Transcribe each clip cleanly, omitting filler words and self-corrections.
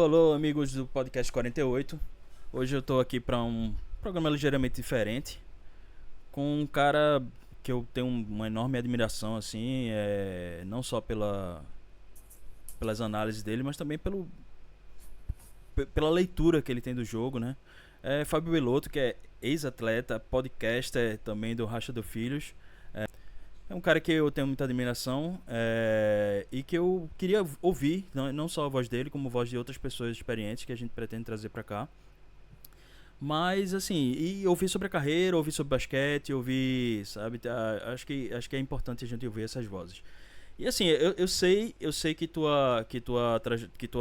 Alô, alô, amigos do podcast 48. Hoje eu tô aqui para um programa ligeiramente diferente, com um cara que eu tenho uma enorme admiração, assim, não só pelas análises dele, mas também pela leitura que ele tem do jogo, né? É Fábio Belotto, que é ex-atleta, podcaster também do Racha do Filhos. É um cara que eu tenho muita admiração e que eu queria ouvir, não só a voz dele, como a voz de outras pessoas experientes que a gente pretende trazer para cá. Mas, assim, e ouvir sobre a carreira, ouvir sobre basquete, ouvir, sabe? Acho que é importante a gente ouvir essas vozes. E assim, eu sei que tua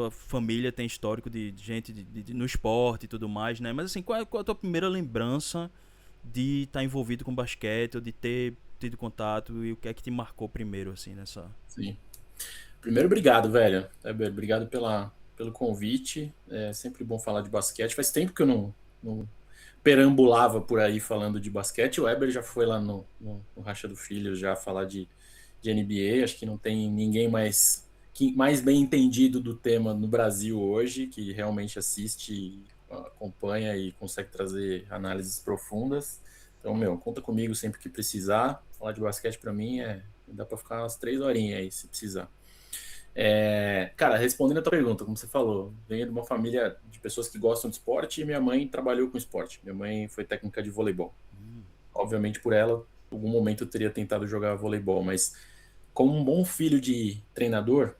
família tem histórico de gente no esporte e tudo mais, né? Mas assim, qual é a tua primeira lembrança de estar envolvido com basquete ou de ter tido contato e o que é que te marcou primeiro, assim, nessa. Sim. Primeiro, obrigado, velho. Obrigado pelo convite. É sempre bom falar de basquete. Faz tempo que eu não perambulava por aí falando de basquete. O Weber já foi lá no Racha do Filho já falar de NBA. Acho que não tem ninguém mais bem entendido do tema no Brasil hoje, que realmente assiste, acompanha e consegue trazer análises profundas. Então, meu, conta comigo sempre que precisar. Falar de basquete para mim dá para ficar umas 3 horinhas aí, se precisar. Cara, respondendo a tua pergunta, como você falou, venho de uma família de pessoas que gostam de esporte e minha mãe trabalhou com esporte. Minha mãe foi técnica de voleibol. Obviamente, por ela, em algum momento eu teria tentado jogar voleibol, mas como um bom filho de treinador,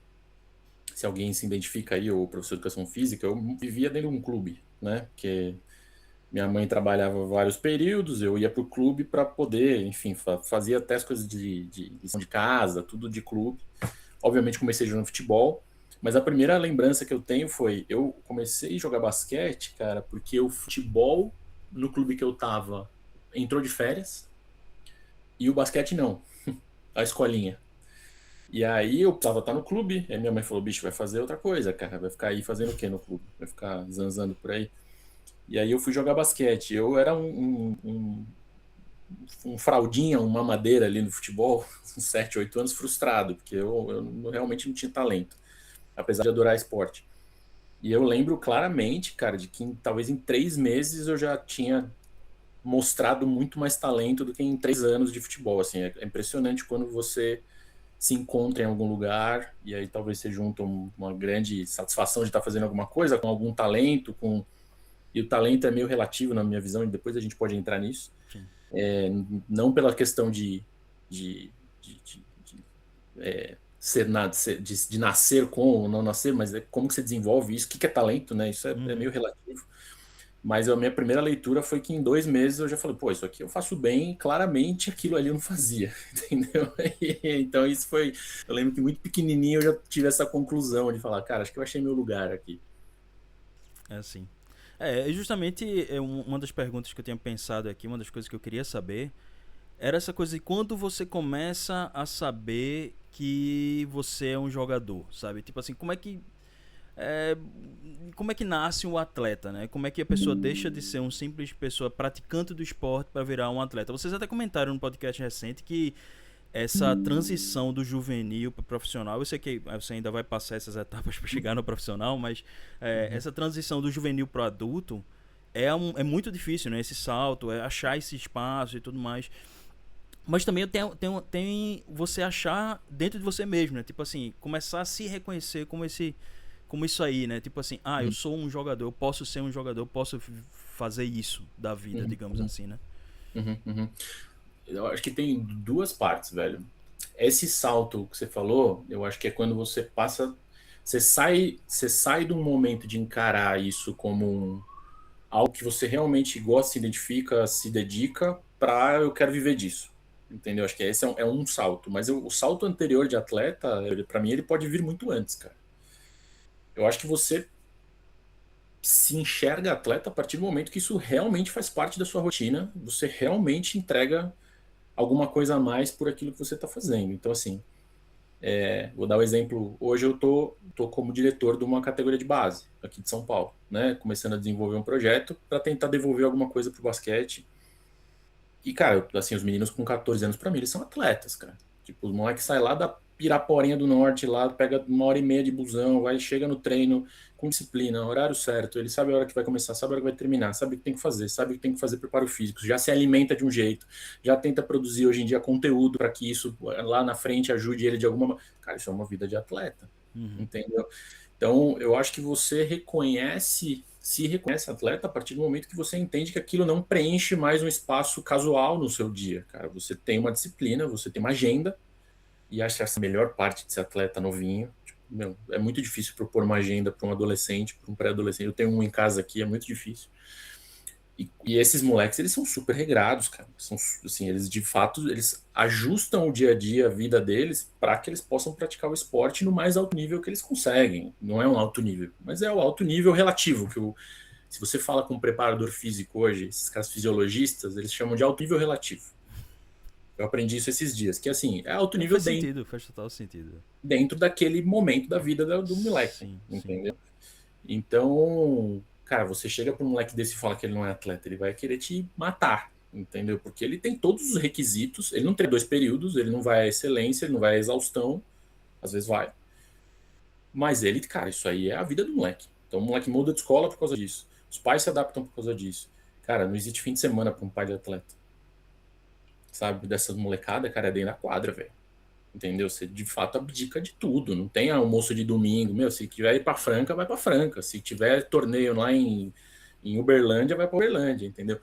se alguém se identifica aí, ou professor de educação física, eu vivia dentro de um clube, né? Porque minha mãe trabalhava vários períodos, eu ia para o clube para poder, enfim, fazia até as coisas de lição de casa, tudo de clube. Obviamente comecei jogando futebol, mas a primeira lembrança que eu tenho foi, eu comecei a jogar basquete, cara, porque o futebol no clube que eu tava entrou de férias e o basquete não, a escolinha. E aí eu precisava estar no clube, aí minha mãe falou, bicho, vai fazer outra coisa, cara, vai ficar aí fazendo o quê no clube? Vai ficar zanzando por aí. E aí eu fui jogar basquete. Eu era um fraldinha, uma madeira ali no futebol, uns 7, 8 anos, frustrado, porque eu realmente não tinha talento, apesar de adorar esporte. E eu lembro claramente, cara, de que talvez em 3 meses eu já tinha mostrado muito mais talento do que em 3 anos de futebol. Assim, é impressionante quando você se encontra em algum lugar e aí talvez você junta uma grande satisfação de estar fazendo alguma coisa com algum talento, e o talento é meio relativo na minha visão, e depois a gente pode entrar nisso. Sim. Não pela questão de, de de nascer com ou não nascer, mas é como que você desenvolve isso, o que é talento, né? Isso é Uhum. meio relativo. Mas a minha primeira leitura foi que em 2 meses eu já falei, pô, isso aqui eu faço bem, claramente aquilo ali eu não fazia, entendeu? Então isso foi, eu lembro que muito pequenininho eu já tive essa conclusão de falar, cara, acho que eu achei meu lugar aqui. É assim. Justamente uma das perguntas que eu tinha pensado aqui, uma das coisas que eu queria saber, era essa coisa de quando você começa a saber que você é um jogador, sabe? Tipo assim, é, como é que nasce um atleta, né? Como é que a pessoa deixa de ser um simples pessoa praticante do esporte para virar um atleta? Vocês até comentaram no podcast recente que essa transição do juvenil para profissional, eu sei que você ainda vai passar essas etapas para chegar no profissional, mas Uhum. essa transição do juvenil para adulto é muito difícil, né? Esse salto, é achar esse espaço e tudo mais. Mas também tem você achar dentro de você mesmo, né? Tipo assim, começar a se reconhecer como isso aí, né? Tipo assim, eu Uhum. sou um jogador, eu posso ser um jogador, eu posso fazer isso da vida, Uhum. digamos assim, né? Uhum. Uhum. Eu acho que tem duas partes, velho. Esse salto que você falou, eu acho que é quando você passa, você sai de um momento de encarar isso como algo que você realmente gosta, se identifica, se dedica, para eu quero viver disso. Entendeu? Acho que esse é um salto. Mas o salto anterior de atleta, para mim, ele pode vir muito antes, cara. Eu acho que você se enxerga atleta a partir do momento que isso realmente faz parte da sua rotina, você realmente entrega alguma coisa a mais por aquilo que você está fazendo. Então, assim, vou dar um exemplo. Hoje eu tô como diretor de uma categoria de base aqui de São Paulo, né? Começando a desenvolver um projeto para tentar devolver alguma coisa pro basquete. E, cara, assim, os meninos com 14 anos, para mim, eles são atletas, cara. Tipo, os moleques saem lá Piraporinha do Norte lá, pega 1h30 de busão, vai, chega no treino com disciplina, horário certo, ele sabe a hora que vai começar, sabe a hora que vai terminar, sabe o que tem que fazer, sabe o que tem que fazer preparo físico, já se alimenta de um jeito, já tenta produzir hoje em dia conteúdo para que isso lá na frente ajude ele de alguma maneira. Cara, isso é uma vida de atleta, entendeu? Então, eu acho que você se reconhece atleta a partir do momento que você entende que aquilo não preenche mais um espaço casual no seu dia, cara. Você tem uma disciplina, você tem uma agenda, e acho que essa é a melhor parte de ser atleta novinho. Tipo, meu, é muito difícil propor uma agenda para um adolescente, para um pré-adolescente. Eu tenho um em casa aqui, é muito difícil. E esses moleques, eles são super regrados, cara. São, assim, eles de fato, eles ajustam o dia a dia, a vida deles, para que eles possam praticar o esporte no mais alto nível que eles conseguem. Não é um alto nível, mas é o alto nível relativo. Se você fala com um preparador físico hoje, esses caras fisiologistas, eles chamam de alto nível relativo. Eu aprendi isso esses dias, que assim, é alto nível Faz sentido, faz total sentido. dentro daquele momento da vida do moleque, Sim, entendeu? Então, cara, você chega para um moleque desse e fala que ele não é atleta, ele vai querer te matar, entendeu? Porque ele tem todos os requisitos, ele não tem 2 períodos, ele não vai à excelência, ele não vai à exaustão, às vezes vai. Mas ele, cara, isso aí é a vida do moleque. Então o moleque muda de escola por causa disso. Os pais se adaptam por causa disso. Cara, não existe fim de semana para um pai de atleta. Sabe? Dessas molecadas, cara, é dentro da quadra, velho. Entendeu? Você de fato abdica de tudo. Não tem almoço de domingo. Meu, se tiver ir pra Franca, vai pra Franca. Se tiver torneio lá em Uberlândia, vai pra Uberlândia, entendeu?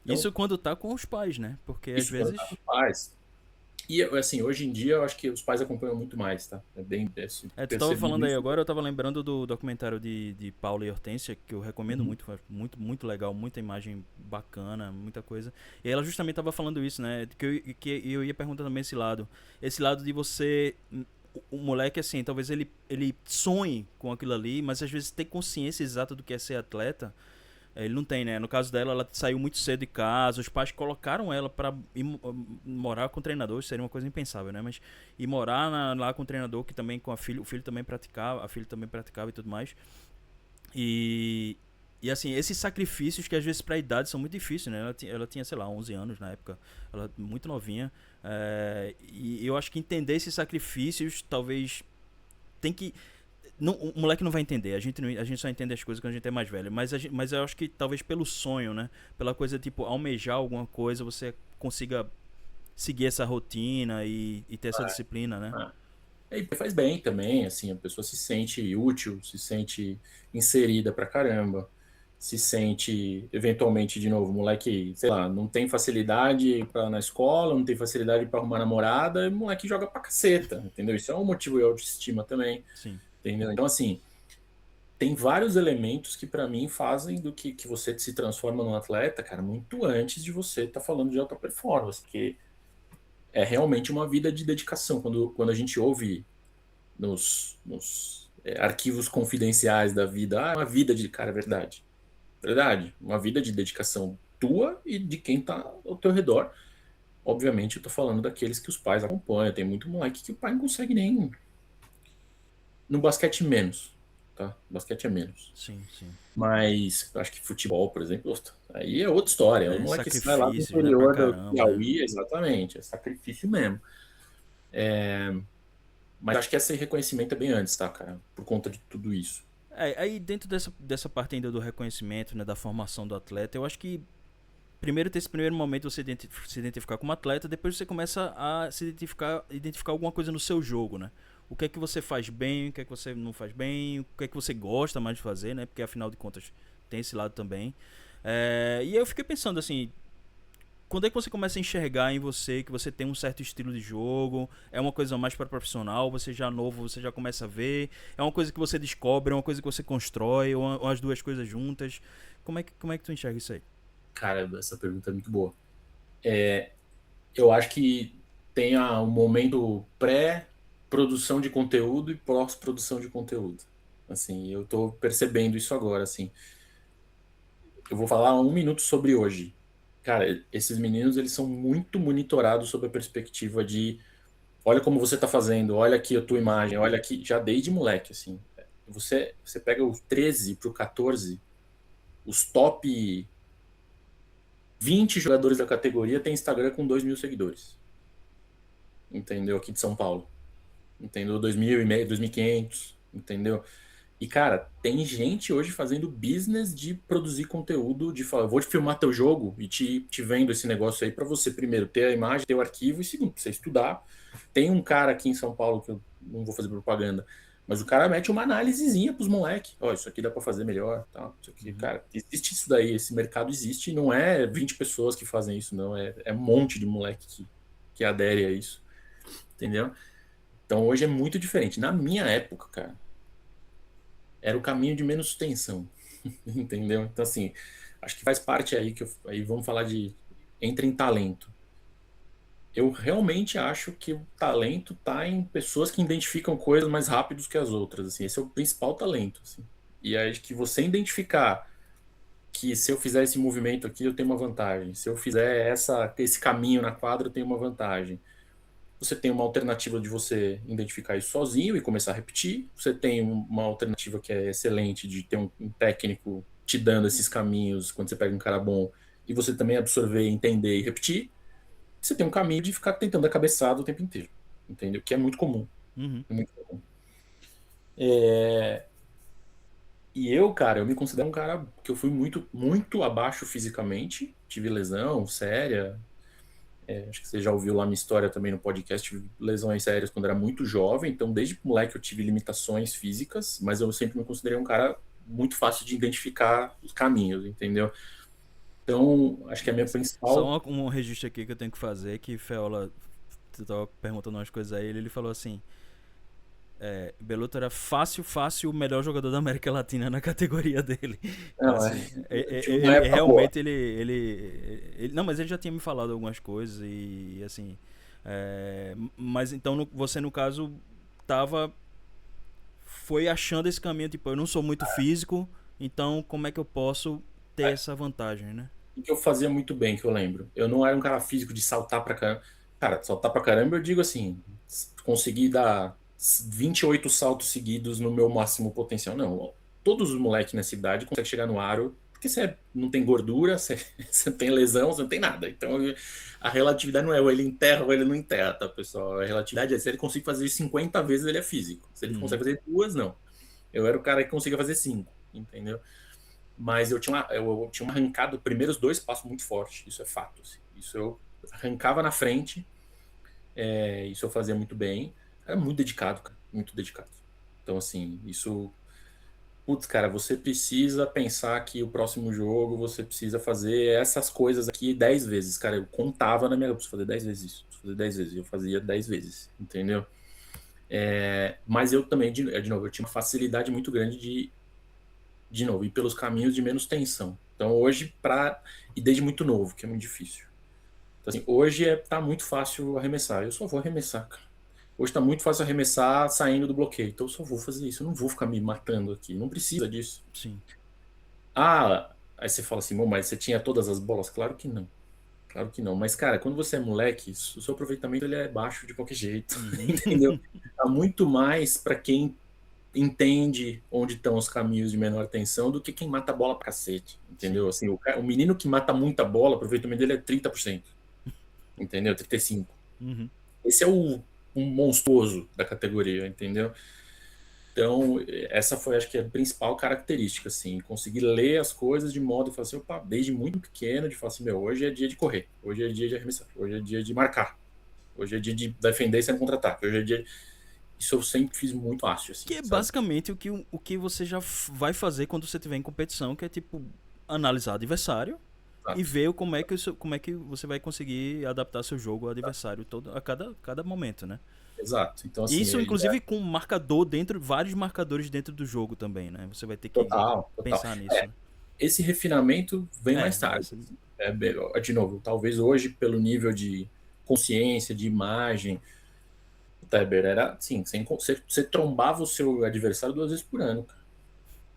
Então, Isso quando tá com os pais, né? Porque às isso quando tá vezes. com os pais. E assim, hoje em dia eu acho que os pais acompanham muito mais, tá? É bem Tu tava percebido falando aí isso. agora, eu tava lembrando do documentário de Paula e Hortência, que eu recomendo Uhum. muito, muito legal, muita imagem bacana, muita coisa. E ela justamente tava falando isso, né? Que eu ia perguntar também esse lado. Esse lado de você. O moleque, assim, talvez ele sonhe com aquilo ali, mas às vezes ter consciência exata do que é ser atleta. Ele não tem, né? No caso dela, ela saiu muito cedo de casa, os pais colocaram ela pra ir morar com o treinador, isso seria uma coisa impensável, né? Mas ir morar lá com o treinador, que também com o filho também praticava, a filha também praticava e tudo mais. E, e assim, esses sacrifícios que às vezes pra idade são muito difíceis, né? Ela tinha, sei lá, 11 anos na época, ela muito novinha. E eu acho que entender esses sacrifícios talvez tem que não, o moleque não vai entender. A gente só entende as coisas quando a gente é mais velho. Mas eu acho que talvez pelo sonho, né? Pela coisa tipo almejar alguma coisa, você consiga seguir essa rotina e ter essa disciplina, né? Ah, e faz bem também, assim, a pessoa se sente útil, se sente inserida pra caramba, se sente, eventualmente, de novo, moleque, sei lá, não tem facilidade na escola, não tem facilidade pra arrumar namorada, e o moleque joga pra caceta, entendeu? Isso é um motivo de autoestima também, Sim. entendeu? Então, assim, tem vários elementos que pra mim fazem do que você se transforma num atleta, cara, muito antes de você estar falando de alta performance, porque é realmente uma vida de dedicação. Quando a gente ouve nos arquivos confidenciais da vida. Ah, é uma vida de. Cara, é verdade. Verdade. Uma vida de dedicação tua e de quem tá ao teu redor. Obviamente, eu tô falando daqueles que os pais acompanham. Tem muito moleque que o pai não consegue nem. No basquete, menos. Tá? Basquete é menos. Sim, sim. Mas eu acho que futebol, por exemplo, aí é outra história. É o É, moleque que sai lá do sacrifícios, né, pra interior do caramba, né? Piauí, exatamente. É sacrifício mesmo. Mas acho que esse reconhecimento é bem antes, tá, cara? Por conta de tudo isso. Aí dentro dessa parte ainda do reconhecimento, né, da formação do atleta, eu acho que primeiro ter esse primeiro momento você se identificar como atleta, depois você começa a se identificar alguma coisa no seu jogo, né? O que é que você faz bem, o que é que você não faz bem, o que é que você gosta mais de fazer, né? Porque afinal de contas tem esse lado também. E eu fiquei pensando assim, quando é que você começa a enxergar em você que você tem um certo estilo de jogo? É uma coisa mais para profissional? Você já novo, você já começa a ver? É uma coisa que você descobre? É uma coisa que você constrói? Ou as duas coisas juntas? Como é que tu enxerga isso aí? Cara, essa pergunta é muito boa. Eu acho que tem um momento pré-produção de conteúdo e pós-produção de conteúdo. Assim, eu tô percebendo isso agora, assim. Eu vou falar 1 minuto sobre hoje. Cara, esses meninos, eles são muito monitorados sob a perspectiva de olha como você tá fazendo, olha aqui a tua imagem, olha aqui, já desde moleque, assim. Você pega o 13 pro 14, os top 20 jogadores da categoria têm Instagram com 2 mil seguidores. Entendeu? Aqui de São Paulo. entendeu? 2.500, 2.500, entendeu? E, cara, tem gente hoje fazendo business de produzir conteúdo, de falar, eu vou te filmar teu jogo e te vendo esse negócio aí para você, primeiro, ter a imagem, ter o arquivo, e segundo, pra você estudar. Tem um cara aqui em São Paulo, que eu não vou fazer propaganda, mas o cara mete uma análisezinha pros moleques. Ó, isso aqui dá para fazer melhor, tá? Isso aqui, cara, existe isso daí, esse mercado existe, e não é 20 pessoas que fazem isso, não, é um monte de moleque que adere a isso, entendeu? Então hoje é muito diferente. Na minha época, cara, era o caminho de menos tensão, entendeu? Então, assim, acho que faz parte aí aí vamos falar de entra em talento. Eu realmente acho que o talento tá em pessoas que identificam coisas mais rápidos que as outras, assim, esse é o principal talento, assim. E aí que você identificar que se eu fizer esse movimento aqui eu tenho uma vantagem, se eu fizer esse caminho na quadra eu tenho uma vantagem. Você tem uma alternativa de você identificar isso sozinho e começar a repetir. Você tem uma alternativa que é excelente de ter um técnico te dando esses caminhos quando você pega um cara bom e você também absorver, entender e repetir. Você tem um caminho de ficar tentando a cabeçada o tempo inteiro, entendeu? Que é muito comum. Uhum. É muito comum. É... E eu, cara, eu me considero um cara que eu fui muito, muito abaixo fisicamente. Tive lesão séria, acho que você já ouviu lá minha história também no podcast, tive lesões sérias quando era muito jovem, então desde moleque eu tive limitações físicas, mas eu sempre me considerei um cara muito fácil de identificar os caminhos, entendeu? Então, acho que a minha Só principal... um registro aqui que eu tenho que fazer, que Feola, tu tava perguntando umas coisas a ele falou assim, Beloto era fácil o melhor jogador da América Latina na categoria dele. Então, Não, assim, eu tive uma ele época boa. realmente, não, mas ele já tinha me falado algumas coisas e assim, mas então você no caso tava, foi achando esse caminho, tipo, eu não sou muito físico, então como é que eu posso ter essa vantagem, né? O que eu fazia muito bem, que eu lembro, eu não era um cara físico de saltar pra caramba. Cara, saltar pra caramba eu digo assim, consegui dar 28 saltos seguidos no meu máximo potencial. Não, todos os moleques nessa idade conseguem chegar no aro, porque você não tem gordura, você tem lesão, você não tem nada. Então a relatividade não é ou ele enterra ou ele não enterra, tá, pessoal? A relatividade é se ele consegue fazer 50 vezes, ele é físico. Se ele consegue fazer duas, não. Eu era o cara que conseguia fazer cinco, entendeu? Mas eu tinha uma arrancada, os primeiros dois passos muito forte, isso é fato. Assim. Isso eu arrancava na frente, isso eu fazia muito bem. Era muito dedicado, cara, muito dedicado. Então, assim, isso. Putz, cara, você precisa pensar que o próximo jogo você precisa fazer essas coisas aqui 10 vezes. Cara, eu contava na minha. Eu preciso fazer 10 vezes isso, preciso fazer 10 vezes. Eu fazia 10 vezes, entendeu? Mas eu também, de novo, eu tinha uma facilidade muito grande de novo, ir pelos caminhos de menos tensão. Então hoje, e desde muito novo, que é muito difícil. Então, assim, hoje tá muito fácil arremessar. Eu só vou arremessar, cara. Hoje tá muito fácil arremessar saindo do bloqueio. Então eu só vou fazer isso. Eu não vou ficar me matando aqui. Não precisa disso. Sim. Ah, aí você fala assim, mas você tinha todas as bolas? Claro que não. Claro que não. Mas, cara, quando você é moleque, o seu aproveitamento ele é baixo de qualquer jeito. Uhum. Entendeu? Tá muito mais para quem entende onde estão os caminhos de menor tensão do que quem mata a bola pra cacete, entendeu? Sim. Assim, o menino que mata muita bola, o aproveitamento dele é 30%, entendeu? 35%. Uhum. Esse é um monstruoso da categoria, entendeu? Então, essa foi, acho que, a principal característica, assim, conseguir ler as coisas de modo e falar assim, opa, desde muito pequeno, de falar assim, meu, hoje é dia de correr, hoje é dia de arremessar, hoje é dia de marcar, hoje é dia de defender sem contra-ataque, hoje é dia... Isso eu sempre fiz muito fácil, assim, Que é sabe? basicamente o que você já vai fazer quando você tiver em competição, que é tipo analisar o adversário e Exato. ver como é que você vai conseguir adaptar seu jogo ao adversário todo a cada momento, né? Exato. Então, E assim, isso inclusive com marcador dentro, vários marcadores dentro do jogo também, né? Você vai ter que total, total. pensar nisso, né? Esse refinamento vem mais tarde. Mas De novo, talvez hoje, pelo nível de consciência, de imagem, o Teber era assim, você trombava o seu adversário 2 vezes por ano, cara,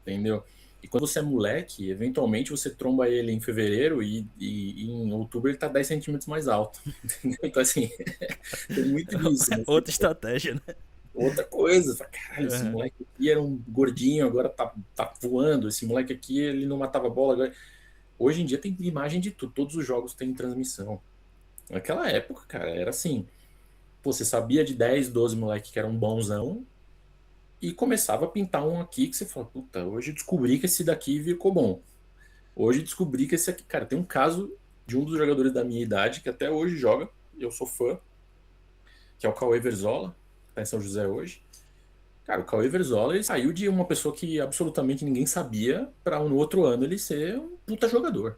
entendeu? E quando você é moleque, eventualmente você tromba ele em fevereiro e em outubro ele tá 10 centímetros mais alto. Entendeu? Então, assim, tem muito disso. Né? outra estratégia, né? Outra coisa, fala, caralho, esse Uhum. moleque aqui era um gordinho, agora tá voando. Esse moleque aqui, ele não matava bola, agora... Hoje em dia tem imagem de tudo, todos os jogos têm transmissão. Naquela época, cara, era assim. pô, você sabia de 10, 12 moleque que era um bonzão e começava a pintar um aqui que você fala, puta, hoje eu descobri que esse daqui ficou bom. Hoje eu descobri que esse aqui, cara, tem um caso de um dos jogadores da minha idade que até hoje joga, e eu sou fã, que é o Cauê Verzola, que tá em São José hoje. Cara, o Cauê Verzola, ele saiu de uma pessoa que absolutamente ninguém sabia para no outro ano ele ser um puta jogador.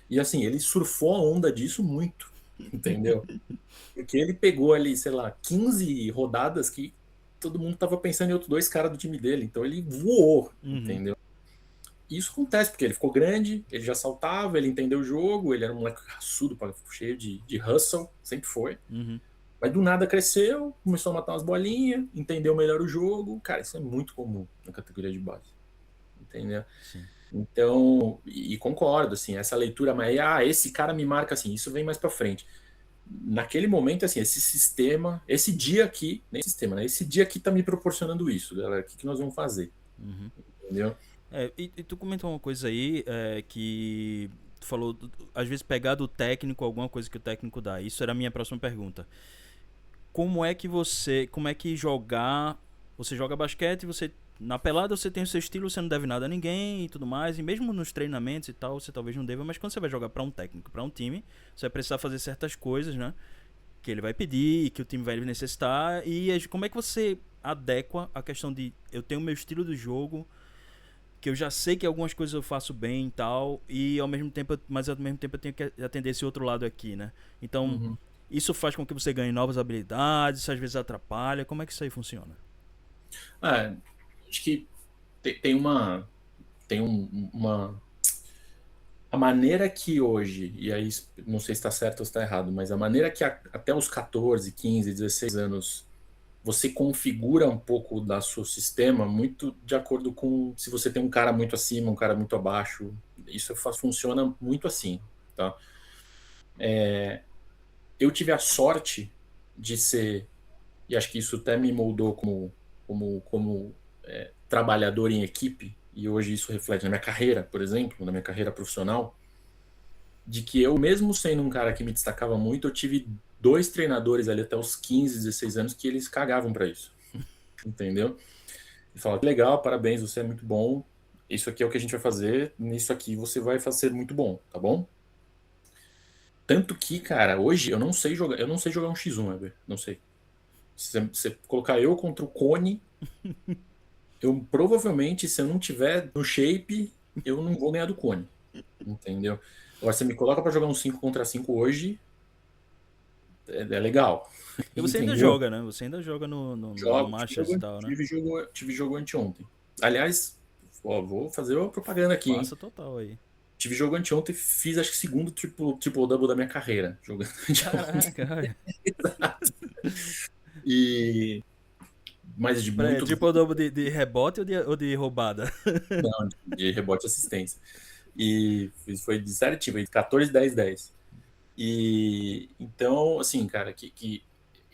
E assim, ele surfou a onda disso muito, entendeu? Porque ele pegou ali, sei lá, 15 rodadas que todo mundo tava pensando em outros dois caras do time dele. Então ele voou, Uhum. entendeu? E isso acontece porque ele ficou grande, ele já saltava, ele entendeu o jogo, ele era um moleque raçudo, cheio de hustle, sempre foi. Uhum. Mas do nada cresceu, começou a matar umas bolinhas, entendeu melhor o jogo. Cara, isso é muito comum na categoria de base, entendeu? Sim. Então, e concordo, assim, essa leitura, mas esse cara me marca assim, isso vem mais pra frente. Naquele momento, assim, esse sistema, esse dia aqui, nem sistema, né? Esse dia aqui tá me proporcionando isso, galera. O que nós vamos fazer? Uhum. Entendeu? E tu comentou uma coisa aí que tu falou, às vezes pegar do técnico alguma coisa que o técnico dá. Isso era a minha próxima pergunta. Como é que você joga basquete, você na pelada você tem o seu estilo, você não deve nada a ninguém e tudo mais, e mesmo nos treinamentos e tal, você talvez não deva, mas quando você vai jogar para um técnico, para um time, você vai precisar fazer certas coisas, né? Que ele vai pedir, que o time vai necessitar, e como é que você adequa a questão de eu tenho o meu estilo do jogo, que eu já sei que algumas coisas eu faço bem e tal, e mas ao mesmo tempo eu tenho que atender esse outro lado aqui, né? Então, Uhum. isso faz com que você ganhe novas habilidades, isso às vezes atrapalha. Como é que isso aí funciona? Ah, acho que tem uma. Tem uma. A maneira que hoje, e aí não sei se está certo ou está errado, mas a maneira que até os 14, 15, 16 anos você configura um pouco da seu sistema muito de acordo com se você tem um cara muito acima, um cara muito abaixo. Isso funciona muito assim, tá? Eu tive a sorte de ser, e acho que isso até me moldou como trabalhador em equipe, e hoje isso reflete na minha carreira, por exemplo, na minha carreira profissional, de que eu, mesmo sendo um cara que me destacava muito, eu tive dois treinadores ali até os 15, 16 anos que eles cagavam para isso, entendeu? E falavam, legal, parabéns, você é muito bom, isso aqui é o que a gente vai fazer, nisso aqui você vai fazer muito bom, tá bom? Tanto que, cara, hoje eu não sei jogar um X1, Weber, não sei. Se você colocar eu contra o Cone, eu provavelmente, se eu não tiver no shape, eu não vou ganhar do Cone, entendeu? Agora, você me coloca para jogar um 5 contra 5 hoje, é legal, E você ainda entendeu? joga, né? Você ainda joga no Jogo, Masters e tal, né? tive jogo anteontem. Aliás, ó, vou fazer uma propaganda aqui, hein? Passa total aí. Tive jogo anteontem, fiz acho que segundo triple-double da minha carreira, jogando anteontem. Caraca, olha. E, mas de Pera aí, muito, triple double de rebote ou de roubada? não, de rebote e assistência. E foi de certinho, foi 14, 10, 10. E então, assim, cara,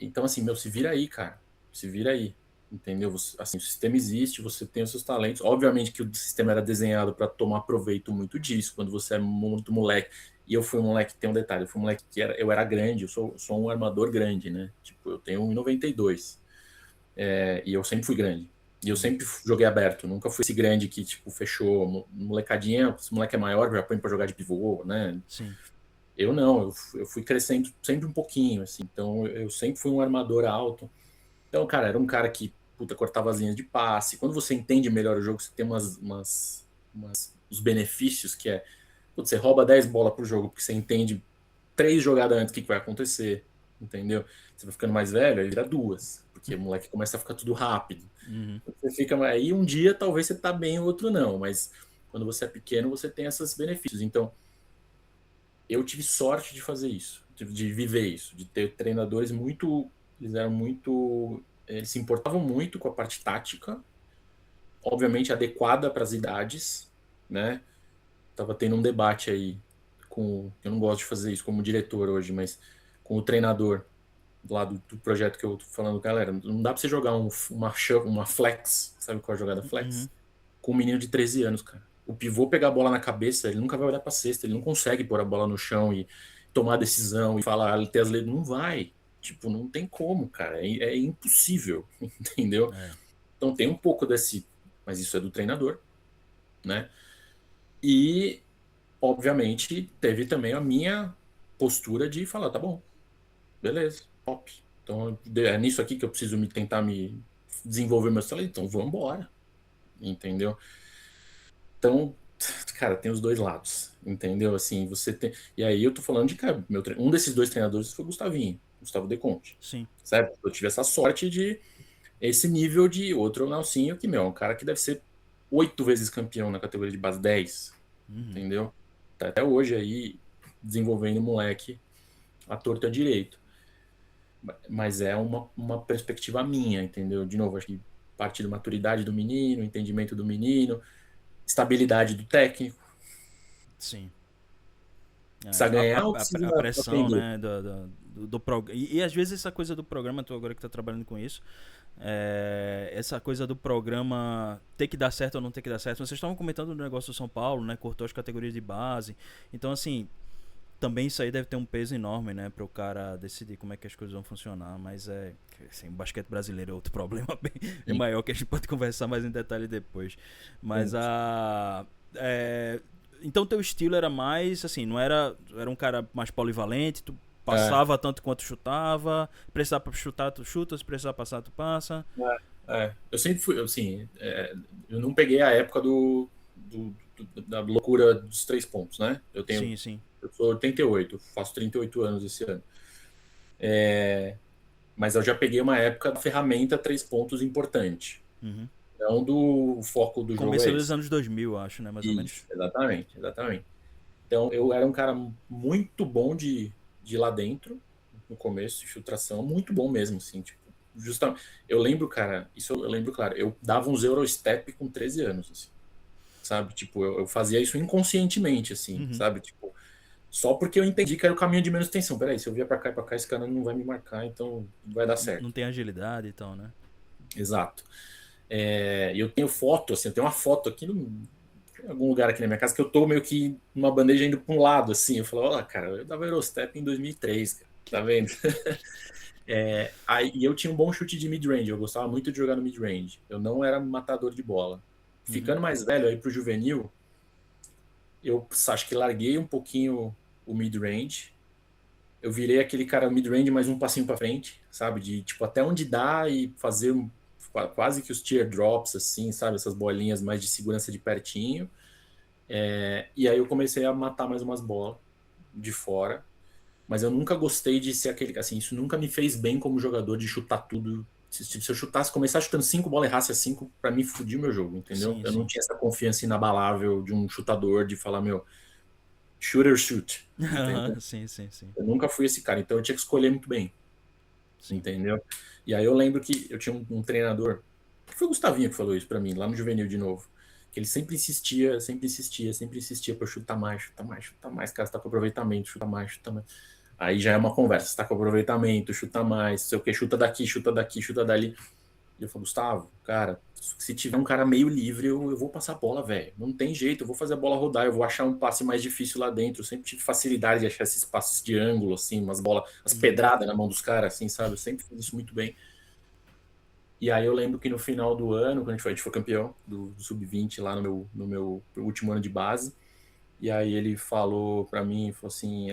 então assim, meu, se vira aí, cara. Se vira aí. Entendeu? Assim, o sistema existe, você tem os seus talentos. Obviamente que o sistema era desenhado para tomar proveito muito disso, quando você é muito moleque. E eu fui um moleque, tem um detalhe, eu fui um moleque eu era grande, eu sou um armador grande, né? Tipo, eu tenho 1,92. E eu sempre fui grande. E eu Uhum. sempre joguei aberto, nunca fui esse grande que, tipo, fechou. Molecadinha, se o moleque é maior, já põe pra jogar de pivô, né? Sim. Eu não, eu fui crescendo sempre um pouquinho, assim. Então eu sempre fui um armador alto. Então, cara, era um cara que, puta, cortava as linhas de passe. Quando você entende melhor o jogo, você tem os benefícios que é, putz, você rouba 10 bolas pro jogo, porque você entende 3 jogadas antes o que vai acontecer, entendeu? Você vai ficando mais velho, aí vira duas, porque o moleque começa a ficar tudo rápido. Uhum. Você fica aí um dia talvez você tá bem, o outro não, mas quando você é pequeno você tem esses benefícios. Então, eu tive sorte de fazer isso, de viver isso, de ter treinadores muito, eles se importavam muito com a parte tática, obviamente adequada para as idades, né? Tava tendo um debate aí eu não gosto de fazer isso como diretor hoje, mas com o treinador lá do projeto que eu tô falando, galera, não dá pra você jogar uma flex, sabe qual é a jogada Uhum. flex? Com um menino de 13 anos, cara. O pivô pegar a bola na cabeça, ele nunca vai olhar pra cesta, ele não consegue pôr a bola no chão e tomar a decisão e falar, ter as letras, não vai. Tipo, não tem como, cara. É impossível, entendeu? É. Então tem um pouco desse. Mas isso é do treinador, né? E, obviamente, teve também a minha postura de falar, tá bom, beleza, top. Então é nisso aqui que eu preciso tentar me desenvolver meus talentos. Então vamos embora, entendeu? Então, cara, tem os dois lados, entendeu? Assim, você tem. E aí eu tô falando de cara, um desses dois treinadores foi o Gustavinho, Gustavo De Conte, Sim. certo? Eu tive essa sorte de esse nível de outro Nelsinho que, meu, é um cara que deve ser 8 vezes campeão na categoria de base 10, Uhum. entendeu? Tá até hoje aí desenvolvendo o moleque à torta direito. Mas é uma perspectiva minha, entendeu? De novo, acho que parte da maturidade do menino, entendimento do menino, estabilidade do técnico. Sim. Precisa A, ganhar ou a, a precisa pressão, aprender? né, do programa. E às vezes essa coisa do programa, tu agora que tá trabalhando com isso, essa coisa do programa ter que dar certo ou não ter que dar certo. Vocês estavam comentando do negócio do São Paulo, né, cortou as categorias de base. Então, assim, também isso aí deve ter um peso enorme, né, para o cara decidir como é que as coisas vão funcionar. Mas assim, o basquete brasileiro é outro problema bem Sim, maior que a gente pode conversar mais em detalhe depois. Mas sim. então teu estilo era mais assim, não era um cara mais polivalente, tu É, passava tanto quanto chutava, precisava chutar, tu chuta, se precisar passar, tu passa. Eu sempre fui, assim, eu não peguei a época da loucura dos 3 pontos, né? Sim, sim. Eu sou 88, faço 38 anos esse ano. Mas eu já peguei uma época da ferramenta 3 pontos importante. Uhum. Não do foco do jogo Começo é dos esse. anos 2000, acho, né, mais ou menos. Isso, exatamente, exatamente. Então eu era um cara muito bom de ir lá dentro, no começo, de filtração, muito bom mesmo, assim, tipo, justamente, eu lembro, cara, isso eu lembro, claro, eu dava uns Eurostep com 13 anos, assim, sabe? Tipo, eu fazia isso inconscientemente, assim, Uhum. sabe? Tipo, só porque eu entendi que era o caminho de menos tensão. Peraí, se eu vier pra cá e pra cá, esse cara não vai me marcar, então vai dar Não certo. tem agilidade e tal, né? Exato. E eu tenho foto, assim, eu tenho uma foto aqui em algum lugar aqui na minha casa que eu tô meio que numa bandeja indo para um lado, assim. Eu falo, olha, cara, eu dava Eurostep em 2003, cara, tá vendo? E eu tinha um bom chute de mid-range, eu gostava muito de jogar no mid-range. Eu não era matador de bola. Uhum. Ficando mais velho aí pro juvenil, eu acho que larguei um pouquinho o mid-range. Eu virei aquele cara mid-range mais um passinho para frente, sabe? De tipo até onde dá e fazer quase que os teardrops, assim, sabe? Essas bolinhas mais de segurança de pertinho. E aí eu comecei a matar mais umas bolas de fora, mas eu nunca gostei de ser aquele, assim, isso nunca me fez bem como jogador de chutar tudo. Se eu chutasse, começar chutando 5 bolas, errasse as 5, pra mim fudia o meu jogo, entendeu? Sim, Eu não sim. tinha essa confiança inabalável de um chutador de falar, meu, shooter shoot, entendeu? Sim, sim, sim. Eu nunca fui esse cara, então eu tinha que escolher muito bem, Sim. entendeu? E aí eu lembro que eu tinha um treinador, que foi o Gustavinho que falou isso pra mim, lá no Juvenil de novo. Que ele sempre insistia, sempre insistia, sempre insistia pra eu chutar mais, chutar mais, chutar mais, cara, você tá com aproveitamento, chuta mais, chuta mais. Aí já é uma conversa, você tá com aproveitamento, chuta mais, sei o que, chuta daqui, chuta daqui, chuta dali. E eu falo, Gustavo, cara, se tiver um cara meio livre, eu vou passar a bola, velho. Não tem jeito, eu vou fazer a bola rodar, eu vou achar um passe mais difícil lá dentro. Eu sempre tive facilidade de achar esses passes de ângulo, assim, umas bolas, as Uhum. pedradas na mão dos caras, assim, sabe? Eu sempre fiz isso muito bem. E aí eu lembro que no final do ano, quando a gente foi campeão do Sub-20 lá no meu último ano de base, e aí ele falou pra mim, falou assim,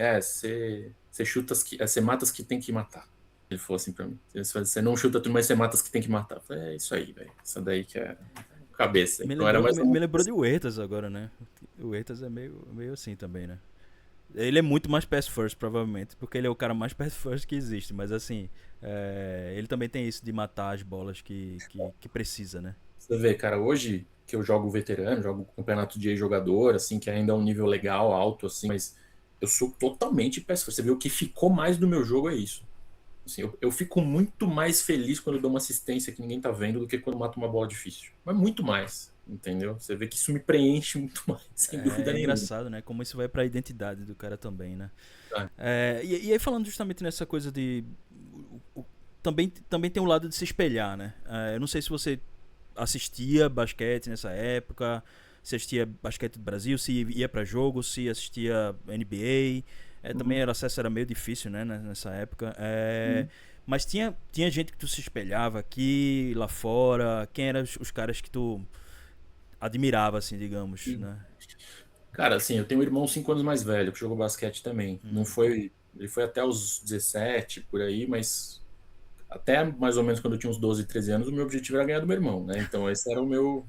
você chuta você mata as que tem que matar. Ele falou assim pra mim, você não chuta tudo, mas você mata as que tem que matar. Eu falei, é isso aí, velho. Isso daí que é cabeça. Me Então era lembrou, mais me, ou me menos lembrou assim. de Huertas agora, né? O Huertas é meio assim também, né? Ele é muito mais pass first, provavelmente, porque ele é o cara mais pass first que existe, mas assim, ele também tem isso de matar as bolas que precisa, né? Você vê, cara, hoje que eu jogo veterano, jogo campeonato de jogador, assim, que ainda é um nível legal, alto, assim, mas eu sou totalmente péssimo. Você vê o que ficou mais do meu jogo é isso. Assim, eu fico muito mais feliz quando eu dou uma assistência que ninguém tá vendo do que quando eu mato uma bola difícil. Mas muito mais, entendeu? Você vê que isso me preenche muito mais, sem dúvida É nenhuma. engraçado, né? Como isso vai pra identidade do cara também, né? Tá? E aí falando justamente nessa coisa de... também tem um lado de se espelhar, né? Eu não sei se você assistia basquete nessa época, se assistia basquete do Brasil, se ia pra jogo, se assistia NBA. Também o acesso era meio difícil, né, nessa época. Mas tinha gente que tu se espelhava aqui, lá fora. Quem eram os caras que tu admirava, assim, digamos, né? Cara, assim, eu tenho um irmão 5 anos mais velho que jogou basquete também. Não foi, ele foi até os 17 por aí, mas até mais ou menos quando eu tinha uns 12, 13 anos, o meu objetivo era ganhar do meu irmão, né? Então esse era o meu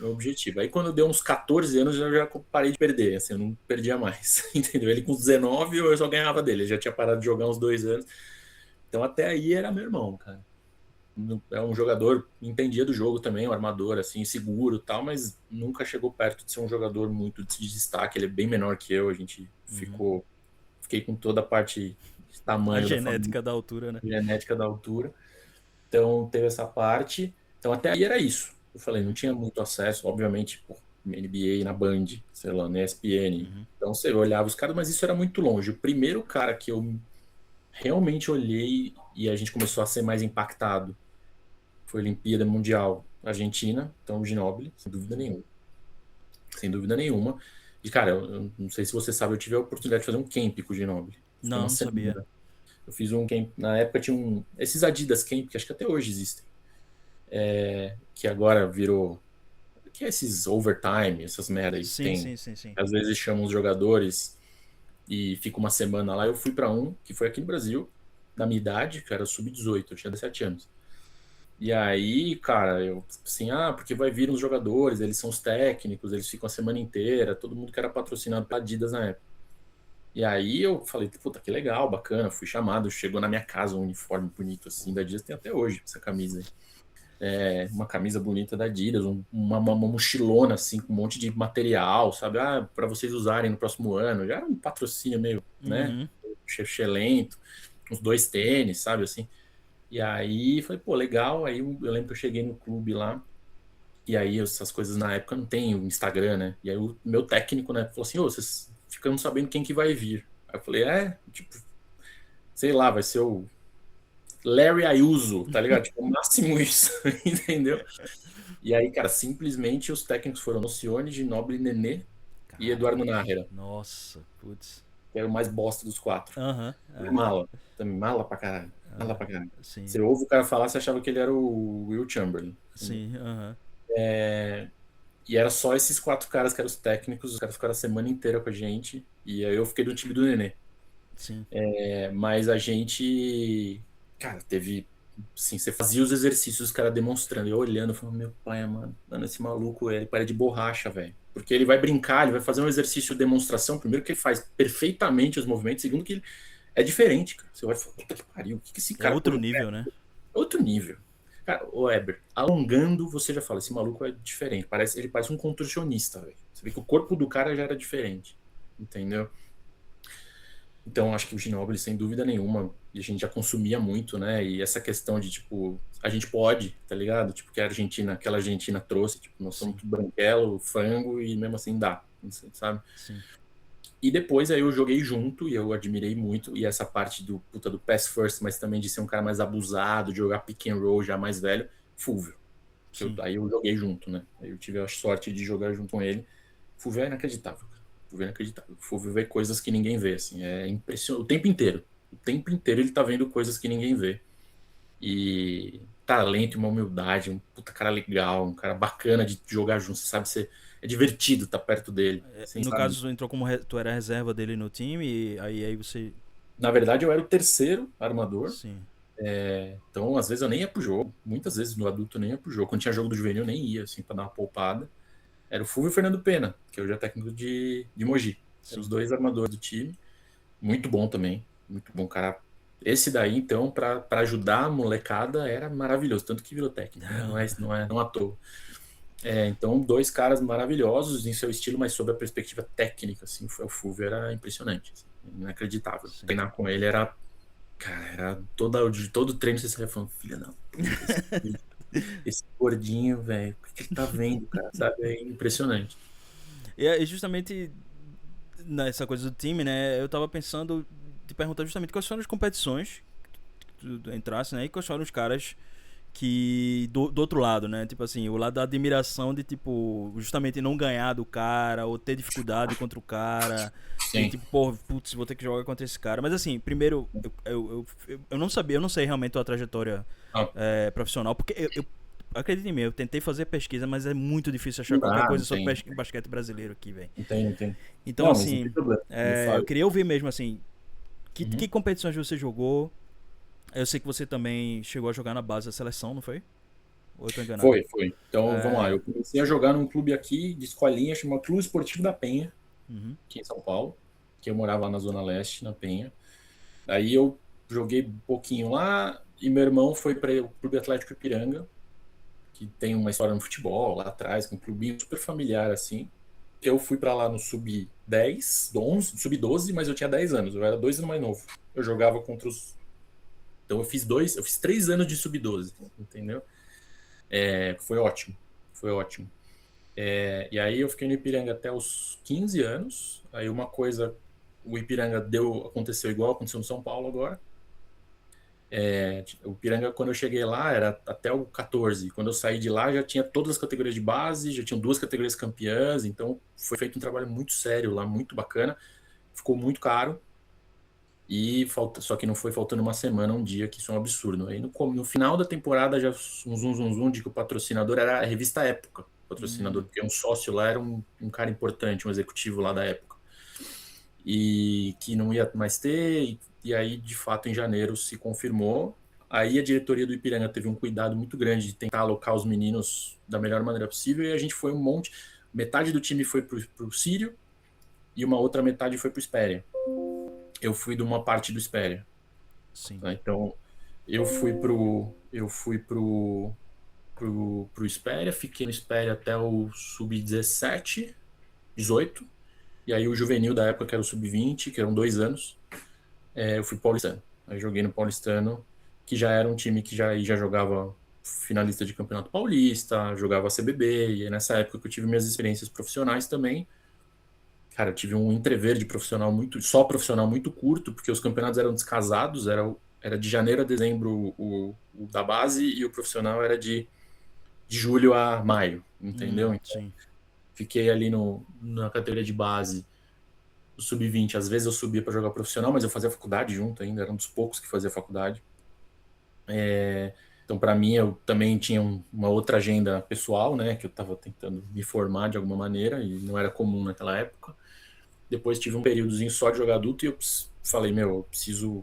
objetivo. Aí quando eu dei uns 14 anos, eu já parei de perder, assim, eu não perdia mais, entendeu? Ele com 19, eu só ganhava dele, ele já tinha parado de jogar uns 2 anos. Então até aí era meu irmão, cara. É um jogador, entendia do jogo também, um armador, assim, seguro e tal, mas nunca chegou perto de ser um jogador muito de destaque. Ele é bem menor que eu, a gente fiquei com toda a parte de A tamanho da família, genética da altura, né? genética da altura. Então teve essa parte. Então até aí era isso. Eu falei, não tinha muito acesso, obviamente, pô, NBA na Band, sei lá, na ESPN. Então você olhava os caras, mas isso era muito longe. O primeiro cara que eu realmente olhei e a gente começou a ser mais impactado foi a Olimpíada Mundial Argentina, então o Ginóbili, sem dúvida nenhuma. Sem dúvida nenhuma. E, cara, eu não sei se você sabe, eu tive a oportunidade de fazer um camp com o Ginóbili. Fiquei uma Não sabia. semana. Eu fiz um camp, na época tinha esses Adidas Camp, que acho que até hoje existem, que agora virou, que é esses overtime, essas merda aí que Sim, tem. sim, sim, sim. Às vezes chamam os jogadores e fica uma semana lá. Eu fui para um, que foi aqui no Brasil, na minha idade, que era sub-18, eu tinha 17 anos. E aí, cara, eu assim, porque vai vir uns jogadores, eles são os técnicos, eles ficam a semana inteira, todo mundo que era patrocinado pela Adidas na época. E aí eu falei, puta, que legal, bacana, fui chamado, chegou na minha casa um uniforme bonito assim, da Adidas, tem até hoje essa camisa aí. Uma camisa bonita da Adidas, uma mochilona assim, com um monte de material, sabe? Para vocês usarem no próximo ano. Já era um patrocínio meio, né, lento, uns 2 tênis, sabe, assim. E aí, falei, pô, legal. Aí eu lembro que eu cheguei no clube lá, e aí essas coisas na época não tem o Instagram, né? E aí o meu técnico, né, falou assim, vocês ficam sabendo quem que vai vir. Aí eu falei, tipo, sei lá, vai ser o Larry Ayuso, tá ligado? Tipo, o máximo isso, entendeu? E aí, cara, simplesmente os técnicos foram Nocione, Ginóbili, Nenê e Eduardo Nájera, Nossa, putz. que era o mais bosta dos 4. Aham. Mala. Também mala pra caralho. Mala pra caralho. Sim. Você ouve o cara falar, você achava que ele era o Will Chamberlain. Sim, aham. E era só esses 4 caras que eram os técnicos, os caras ficaram a semana inteira com a gente. E aí eu fiquei do time do Nenê. Sim. Mas a gente, cara, teve. Assim, você fazia os exercícios, os caras demonstrando, eu olhando, falando, meu pai, mano, esse maluco, ele parece de borracha, velho. Porque ele vai brincar, ele vai fazer um exercício de demonstração, primeiro que ele faz perfeitamente os movimentos, segundo que ele é diferente, cara. Você vai falar, puta que pariu, o que esse É cara... outro nível, né? Outro nível. Cara, o Eber, alongando, você já fala, esse maluco é diferente. Ele parece um contorcionista, velho. Você vê que o corpo do cara já era diferente. Entendeu? Então, acho que o Ginóbili, sem dúvida nenhuma, e a gente já consumia muito, né? E essa questão de, tipo, a gente pode, tá ligado? Tipo, que aquela Argentina trouxe, tipo, nós somos tudo branquelo, frango, e mesmo assim dá, sabe? Sim. E depois aí eu joguei junto e eu admirei muito. E essa parte do pass first, mas também de ser um cara mais abusado, de jogar pick and roll já mais velho, Fulvio. Aí eu joguei junto, né? Aí eu tive a sorte de jogar junto com ele. Fulvio é inacreditável, cara. Fulvio é inacreditável. Fulvio vê coisas que ninguém vê, assim. É impressionante. O tempo inteiro. O tempo inteiro ele tá vendo coisas que ninguém vê. E talento e uma humildade, um puta cara legal, um cara bacana de jogar junto, você sabe? É divertido estar perto dele. Assim, No sabe? caso, tu entrou como tu era reserva dele no time e aí você... Na verdade, eu era o terceiro armador. Sim. Então, às vezes eu nem ia pro jogo. Muitas vezes no adulto eu nem ia pro jogo. Quando tinha jogo do juvenil, eu nem ia, assim, pra dar uma poupada. Era o Fulvio e o Fernando Pena, que hoje é técnico de Mogi. Eram os 2 armadores do time. Muito bom também. Muito bom, cara. Esse daí, então, pra ajudar a molecada, era maravilhoso. Tanto que virou técnico, né? Não à toa. Então, 2 caras maravilhosos em seu estilo, mas sob a perspectiva técnica, assim, o Fulvio era impressionante. Assim, inacreditável. Sim. Treinar com ele era... Cara, era todo treino você saia falando, filha não. Esse gordinho, velho, o que ele tá vendo, cara? Sabe? É impressionante. E justamente nessa coisa do time, né? Eu tava pensando te perguntar justamente quais foram as competições que tu entrasse, né? E quais foram os caras que do outro lado, né? Tipo assim, o lado da admiração de, tipo, justamente não ganhar do cara, ou ter dificuldade contra o cara, e Sim. tipo, pô, putz, vou ter que jogar contra esse cara. Mas assim, primeiro, eu não sabia, eu não sei realmente a tua trajetória Ah, profissional, porque acredite em mim, eu tentei fazer pesquisa, mas é muito difícil achar não qualquer dá, coisa não sobre tem. basquete brasileiro aqui, velho. Não tem, não tem. Então, Não, mas não tem assim, problema. Me eu fala. queria ouvir mesmo, assim, que Uhum. competições você jogou? Eu sei que você também chegou a jogar na base da seleção, não foi? Ou eu tô enganado? Foi, foi. Então, vamos lá. É. Eu comecei a jogar num clube aqui de escolinha, chamado Clube Esportivo da Penha, Uhum. aqui em São Paulo, que eu morava lá na Zona Leste, na Penha. Aí eu joguei um pouquinho lá e meu irmão foi para o Clube Atlético Ipiranga, que tem uma história no futebol lá atrás, com um clubinho super familiar assim. Eu fui para lá no sub-10, 11, sub-12, mas eu tinha 10 anos, eu era 2 anos mais novo. Eu jogava contra os. Então eu fiz 3 anos de sub-12, entendeu? Foi ótimo, foi ótimo. E aí eu fiquei no Ipiranga até os 15 anos. Aí uma coisa, o Ipiranga aconteceu igual aconteceu no São Paulo agora. O Ipiranga, quando eu cheguei lá, era até o 14. Quando eu saí de lá, já tinha todas as categorias de base, já tinham 2 categorias campeãs. Então foi feito um trabalho muito sério lá, muito bacana. Ficou muito caro. Só que não foi faltando uma semana, um dia, que isso é um absurdo. Aí no final da temporada, já um zum, de que o patrocinador era a revista Época, o patrocinador, porque um sócio lá era um cara importante, um executivo lá da época. E que não ia mais ter, e aí, de fato, em janeiro se confirmou. Aí a diretoria do Ipiranga teve um cuidado muito grande de tentar alocar os meninos da melhor maneira possível, e a gente foi um monte. Metade do time foi pro Sírio, e uma outra metade foi pro Espéria. Eu fui de uma parte do Espéria. Sim. Tá? Então, eu fui pro Espéria, fiquei no Espéria até o sub-17, 18, e aí o juvenil da época, que era o sub-20, que eram 2 anos, eu fui paulistano. Aí joguei no paulistano, que já era um time que já jogava finalista de Campeonato Paulista, jogava CBB, e é nessa época que eu tive minhas experiências profissionais também. Cara, eu tive um entrever de profissional muito curto, porque os campeonatos eram descasados, era de janeiro a dezembro o da base e o profissional era de julho a maio, entendeu? Então, Sim. fiquei ali na categoria de base, o sub-20. Às vezes eu subia para jogar profissional, mas eu fazia faculdade junto ainda, era um dos poucos que fazia faculdade. Então, para mim, eu também tinha uma outra agenda pessoal, né, que eu estava tentando me formar de alguma maneira e não era comum naquela época. Depois tive um períodozinho só de jogar adulto e eu falei, meu, eu preciso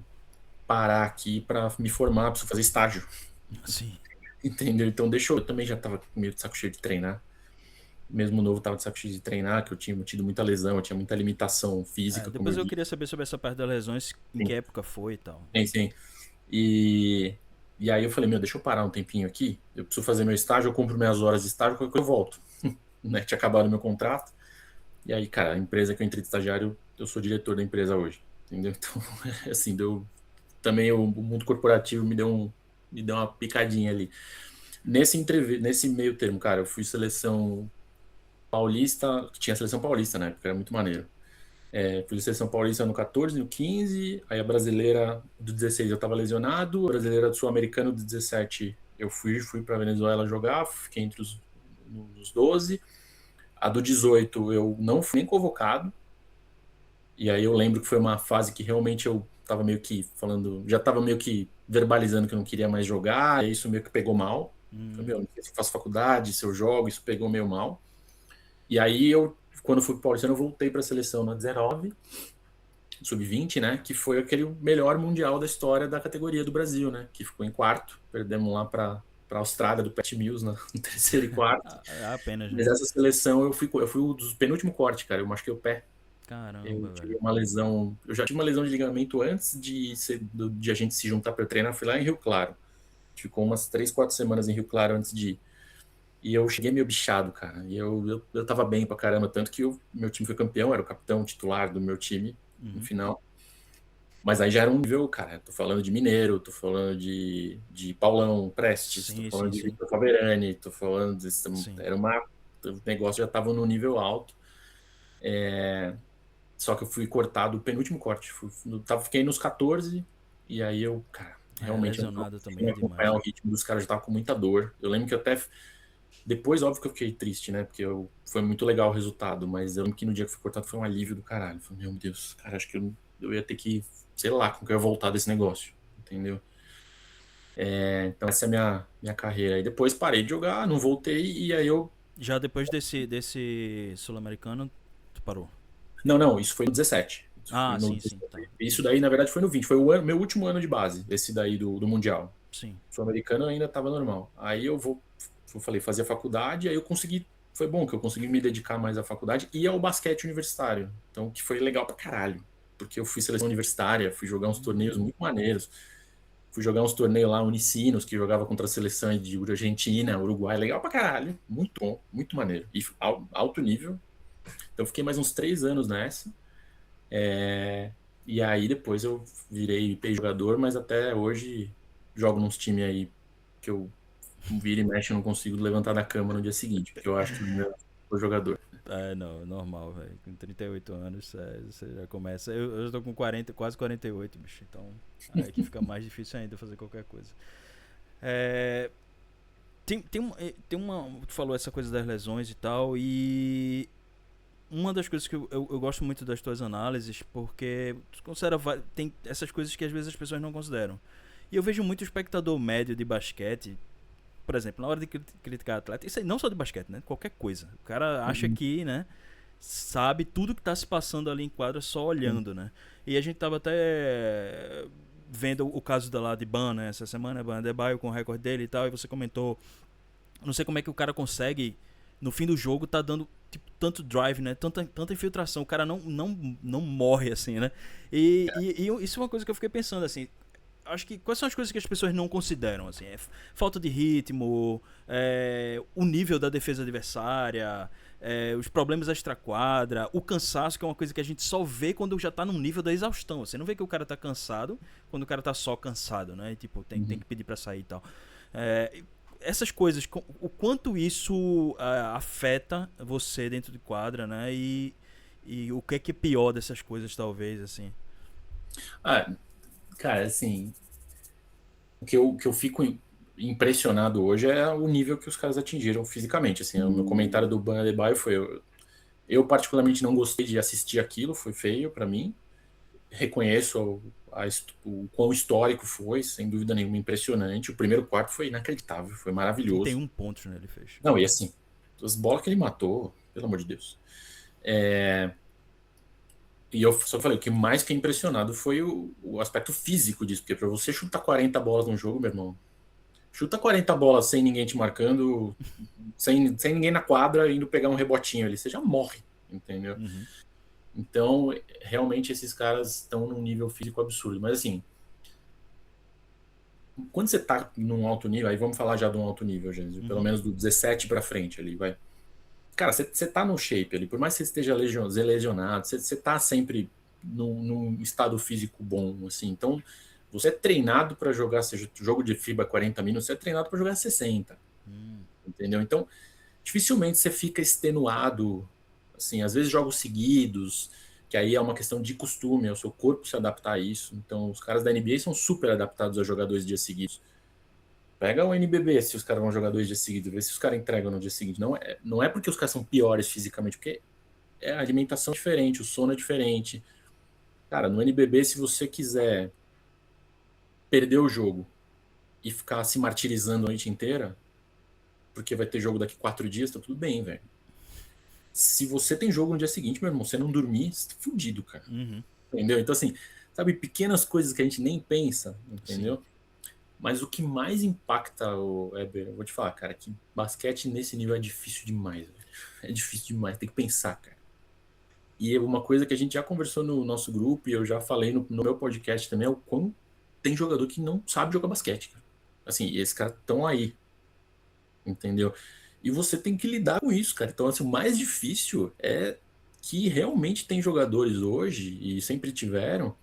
parar aqui para me formar, preciso fazer estágio, Sim. entendeu? Então deixou. Eu também já tava meio de saco cheio de treinar. Mesmo novo, tava de saco cheio de treinar, que eu tinha tido muita lesão, eu tinha muita limitação física, como Depois eu eu disse. queria saber sobre essa parte das lesões, em que Sim, época foi e tal. sim, sim. E, e aí eu falei, meu, deixa eu parar um tempinho aqui. Eu preciso fazer meu estágio, eu compro minhas horas de estágio, qualquer coisa eu volto. Né? Tinha acabado meu contrato. E aí, cara, a empresa que eu entrei de estagiário, eu sou diretor da empresa hoje. Entendeu? Então, assim, também o mundo corporativo me deu uma picadinha ali. Nesse meio termo, cara, eu fui seleção paulista, tinha seleção paulista na época, era muito maneiro. Fui seleção paulista no 14, no 15, aí a brasileira do 16 eu tava lesionado, a brasileira do sul-americano do 17 eu fui pra Venezuela jogar, fiquei entre nos 12. A do 18 eu não fui nem convocado, e aí eu lembro que foi uma fase que realmente eu tava meio que falando, já tava meio que verbalizando que eu não queria mais jogar, e isso meio que pegou mal. Falei, meu, não sei se eu faço faculdade, se eu jogo, isso pegou meio mal. E aí quando fui pro Paulistano, eu voltei para a seleção na 19, sub-20, né? Que foi aquele melhor mundial da história da categoria do Brasil, né? Que ficou em quarto, perdemos lá para a Austrália do Pat Mills no terceiro e quarto. Apenas, Mas né? essa seleção eu fui o dos penúltimo corte, cara. Eu machuquei o pé. Eu Caramba, tive velho. uma lesão. Eu já tive uma lesão de ligamento antes de a gente se juntar para treinar. Fui lá em Rio Claro. Ficou umas 3, 4 semanas em Rio Claro antes de ir. E eu cheguei meio bichado, cara. E eu tava bem pra caramba. Tanto que meu time foi campeão, era o capitão titular do meu time no Uhum. final. Mas aí já era um nível, cara. Tô falando de Mineiro, tô falando de Paulão Prestes, tô Sim, falando sim, de sim. Vitor Faverani, tô falando de. Sim. Era uma. O negócio já tava no nível alto. Só que eu fui cortado, o penúltimo corte. Fiquei nos 14, e aí cara, Realmente eu não Lesionado também consegui é acompanhar demais, o né? ritmo dos caras, já tava com muita dor. Eu lembro que até depois, óbvio que eu fiquei triste, né? Porque foi muito legal o resultado, mas eu lembro que no dia que foi cortado foi um alívio do caralho. Falei, meu Deus, cara, acho que eu ia ter que, sei lá, como que eu ia voltar desse negócio, entendeu? Então essa é a minha carreira. Aí depois parei de jogar, não voltei, e aí eu. Já depois desse Sul-Americano, tu parou. Não, não, isso foi no 17. Isso foi Ah, no sim, sim, 17. tá. Isso daí, na verdade, foi no 20. Foi meu último ano de base, esse daí do Mundial. Sim. Sul-americano ainda estava normal. Aí eu falei, fazia faculdade, aí eu consegui. Foi bom que eu consegui me dedicar mais à faculdade e ao basquete universitário. Então, que foi legal pra caralho. Porque eu fui seleção universitária, fui jogar uns torneios muito maneiros. Fui jogar uns torneios lá, Unicinos, que jogava contra a seleção de Argentina, Uruguai. Legal pra caralho. Muito bom, muito maneiro. E alto nível. Então, fiquei mais uns 3 anos nessa. E aí, depois eu virei jogador, mas até hoje jogo nos times aí que eu vira e mexe, eu não consigo levantar da cama no dia seguinte, porque eu acho que não sou jogador. É, não, normal, velho. Com 38 anos, você já começa. Eu já tô com 40, quase 48, bicho. Então, aí que fica mais difícil ainda fazer qualquer coisa. É, tem uma. Tu falou essa coisa das lesões e tal, e uma das coisas que eu gosto muito das tuas análises, porque tu considera, tem essas coisas que às vezes as pessoas não consideram. E eu vejo muito espectador médio de basquete, por exemplo, na hora de criticar atleta, isso aí não só de basquete, né? Qualquer coisa. O cara acha Uhum. que, né? Sabe tudo que tá se passando ali em quadra só olhando, né? E a gente tava até vendo o caso da lá de Ban, né? Essa semana, Ban Adebayo com o recorde dele e tal, e você comentou, não sei como é que o cara consegue no fim do jogo tá dando tipo, tanto drive, né? Tanta infiltração, o cara não morre assim, né? E isso é uma coisa que eu fiquei pensando assim, acho que quais são as coisas que as pessoas não consideram assim, falta de ritmo, o nível da defesa adversária, os problemas extra-quadra, o cansaço, que é uma coisa que a gente só vê quando já tá num nível da exaustão. Você não vê que o cara tá cansado quando o cara tá só cansado, né? E, tipo, tem Uhum. que pedir pra sair e tal. Essas coisas, o quanto isso afeta você dentro de quadra, né? E o que é pior dessas coisas, talvez, assim. Ah, cara, assim, o que eu fico impressionado hoje é o nível que os caras atingiram fisicamente. Assim, o meu comentário do Ban Adebayo foi: eu particularmente não gostei de assistir aquilo, foi feio para mim. Reconheço o quão histórico foi, sem dúvida nenhuma, impressionante. O primeiro quarto foi inacreditável, foi maravilhoso. 31 pontos, né, ele fez. Não, e assim, as bolas que ele matou, pelo amor de Deus. E eu só falei, o que mais fiquei impressionado foi o aspecto físico disso, porque para você chutar 40 bolas num jogo, meu irmão, chuta 40 bolas sem ninguém te marcando, sem ninguém na quadra, indo pegar um rebotinho ali, você já morre, entendeu? Uhum. Então, realmente, esses caras estão num nível físico absurdo. Mas assim, quando você tá num alto nível, aí vamos falar já de um alto nível, gente, pelo Uhum. menos do 17 para frente ali, vai. Cara, você tá no shape ali, por mais que você esteja lesionado, você tá sempre num estado físico bom, assim. Então, você é treinado para jogar, seja jogo de FIBA 40 minutos, você é treinado para jogar 60, Hum. entendeu? Então, dificilmente você fica extenuado, assim, às vezes jogos seguidos, que aí é uma questão de costume, é o seu corpo se adaptar a isso. Então, os caras da NBA são super adaptados a jogar 2 dias seguidos. Pega o NBB se os caras vão jogar 2 dias seguidos, vê se os caras entregam no dia seguinte. Não é porque os caras são piores fisicamente, porque a alimentação é diferente, o sono é diferente. Cara, no NBB, se você quiser perder o jogo e ficar se martirizando a noite inteira, porque vai ter jogo daqui 4 dias, tá tudo bem, velho. Se você tem jogo no dia seguinte, meu irmão, você não dormir, você tá fudido, cara. Uhum. Entendeu? Então, assim, sabe, pequenas coisas que a gente nem pensa, Sim. entendeu? Mas o que mais impacta, o Eber, eu vou te falar, cara, que basquete nesse nível é difícil demais, velho. É difícil demais, tem que pensar, cara. E é uma coisa que a gente já conversou no nosso grupo e eu já falei no meu podcast também é o quão tem jogador que não sabe jogar basquete, cara. Assim, e esses caras estão aí, entendeu? E você tem que lidar com isso, cara. Então, assim, o mais difícil é que realmente tem jogadores hoje, e sempre tiveram,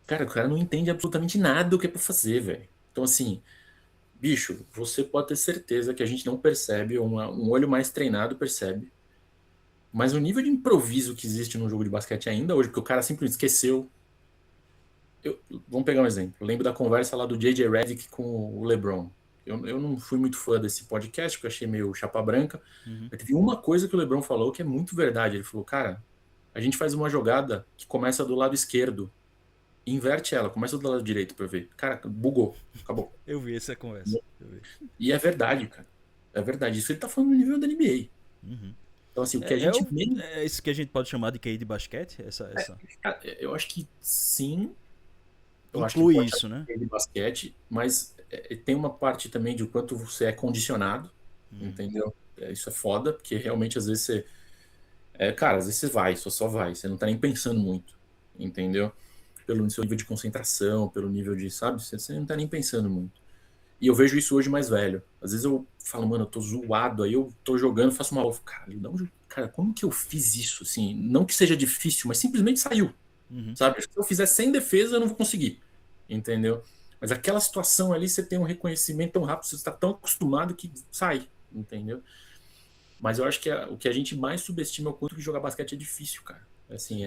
cara, o cara não entende absolutamente nada do que é pra fazer, velho. Então, assim, bicho, você pode ter certeza que a gente não percebe, um olho mais treinado percebe. Mas o nível de improviso que existe no jogo de basquete ainda hoje, porque o cara simplesmente esqueceu, Vamos pegar um exemplo. Eu lembro da conversa lá do J.J. Redick com o LeBron. Eu não fui muito fã desse podcast, porque eu achei meio chapa branca. Uhum. Mas teve uma coisa que o LeBron falou que é muito verdade. Ele falou, cara, a gente faz uma jogada que começa do lado esquerdo e inverte ela, começa do lado direito pra ver. Cara, bugou, acabou. Eu vi essa conversa. Eu vi. E é verdade, cara. É verdade. Isso ele tá falando no nível da NBA. Uhum. Então, assim, o que a É, gente vê. é isso que a gente pode chamar de QI de basquete? Cara, eu acho que sim. Eu acho que Inclui pode isso, né? ser de basquete, mas tem uma parte também de o quanto você é condicionado, entendeu? Isso é foda, porque realmente às vezes você. Cara, às vezes você vai, só vai, você não tá nem pensando muito, entendeu? Pelo seu nível de concentração, pelo nível de, sabe? Você não tá nem pensando muito. E eu vejo isso hoje mais velho. Às vezes eu falo, mano, eu tô zoado, aí eu tô jogando, faço uma. Cara, cara, como que eu fiz isso? Assim, não que seja difícil, mas simplesmente saiu. Uhum. Sabe? Se eu fizer sem defesa, eu não vou conseguir. Entendeu? Mas aquela situação ali, você tem um reconhecimento tão rápido, você está tão acostumado que sai. Entendeu? Mas eu acho que o que a gente mais subestima é o quanto que jogar basquete é difícil, cara. Assim,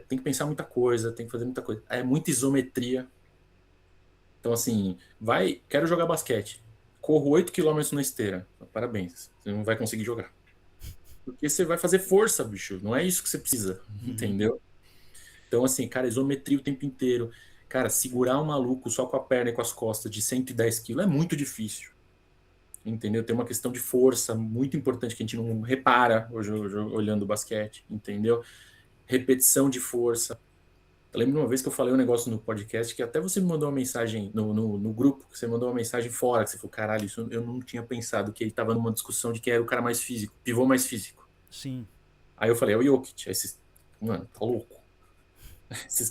tem que pensar muita coisa, tem que fazer muita coisa. É muita isometria. Então, assim, quero jogar basquete. Corro 8 quilômetros na esteira. Parabéns, você não vai conseguir jogar. Porque você vai fazer força, bicho. Não é isso que você precisa, Uhum. entendeu? Então, assim, cara, isometria o tempo inteiro. Cara, segurar um maluco só com a perna e com as costas de 110 quilos é muito difícil. Entendeu? Tem uma questão de força muito importante que a gente não repara hoje olhando o basquete, entendeu? Repetição de força. Eu lembro uma vez que eu falei um negócio no podcast que até você me mandou uma mensagem no grupo, que você mandou uma mensagem fora, que você falou, caralho, isso eu não tinha pensado, que ele tava numa discussão de quem era o cara mais físico, pivô mais físico. Sim. Aí eu falei, é o Jokic. Aí vocês, mano, tá louco.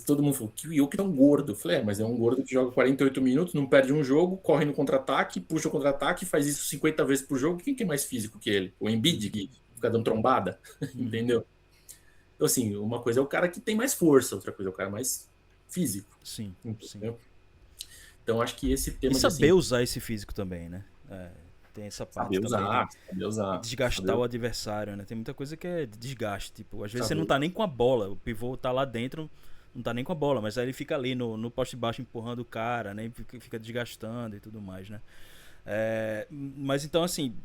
Todo mundo falou que o Jokic é um gordo. Eu falei, mas é um gordo que joga 48 minutos, não perde um jogo, corre no contra-ataque, puxa o contra-ataque, faz isso 50 vezes por jogo. Quem que é mais físico que ele? O Embiid, que fica dando trombada? Uhum. Entendeu? Então, assim, uma coisa é o cara que tem mais força, outra coisa é o cara mais físico. Sim, sim. Entendeu? Então, acho que esse E tema de, saber assim, usar esse físico também, né? É, tem essa parte também de saber usar, desgastar o adversário, né? Tem muita coisa que é desgaste. Tipo, às vezes você não saber tá nem com a bola. O pivô tá lá dentro, não tá nem com a bola, mas aí ele fica ali no poste baixo empurrando o cara, né? Fica desgastando e tudo mais, né? Mas então, assim,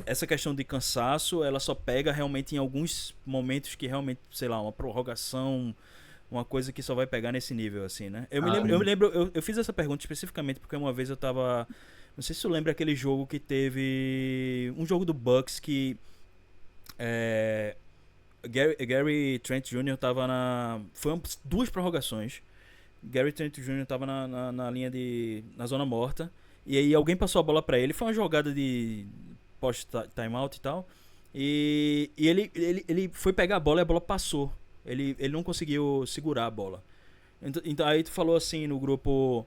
essa questão de cansaço, ela só pega realmente em alguns momentos que realmente, sei lá, uma prorrogação, uma coisa que só vai pegar nesse nível, assim, né? Eu fiz essa pergunta especificamente porque uma vez eu tava. Não sei se tu lembra aquele jogo que teve. Um jogo do Bucks que. É, Gary Trent Jr. tava na. Foi duas prorrogações. Gary Trent Jr. tava na linha de. Na zona morta. E aí alguém passou a bola pra ele. Foi uma jogada de post-timeout e tal. E ele foi pegar a bola e a bola passou. Ele não conseguiu segurar a bola. Então aí tu falou assim no grupo.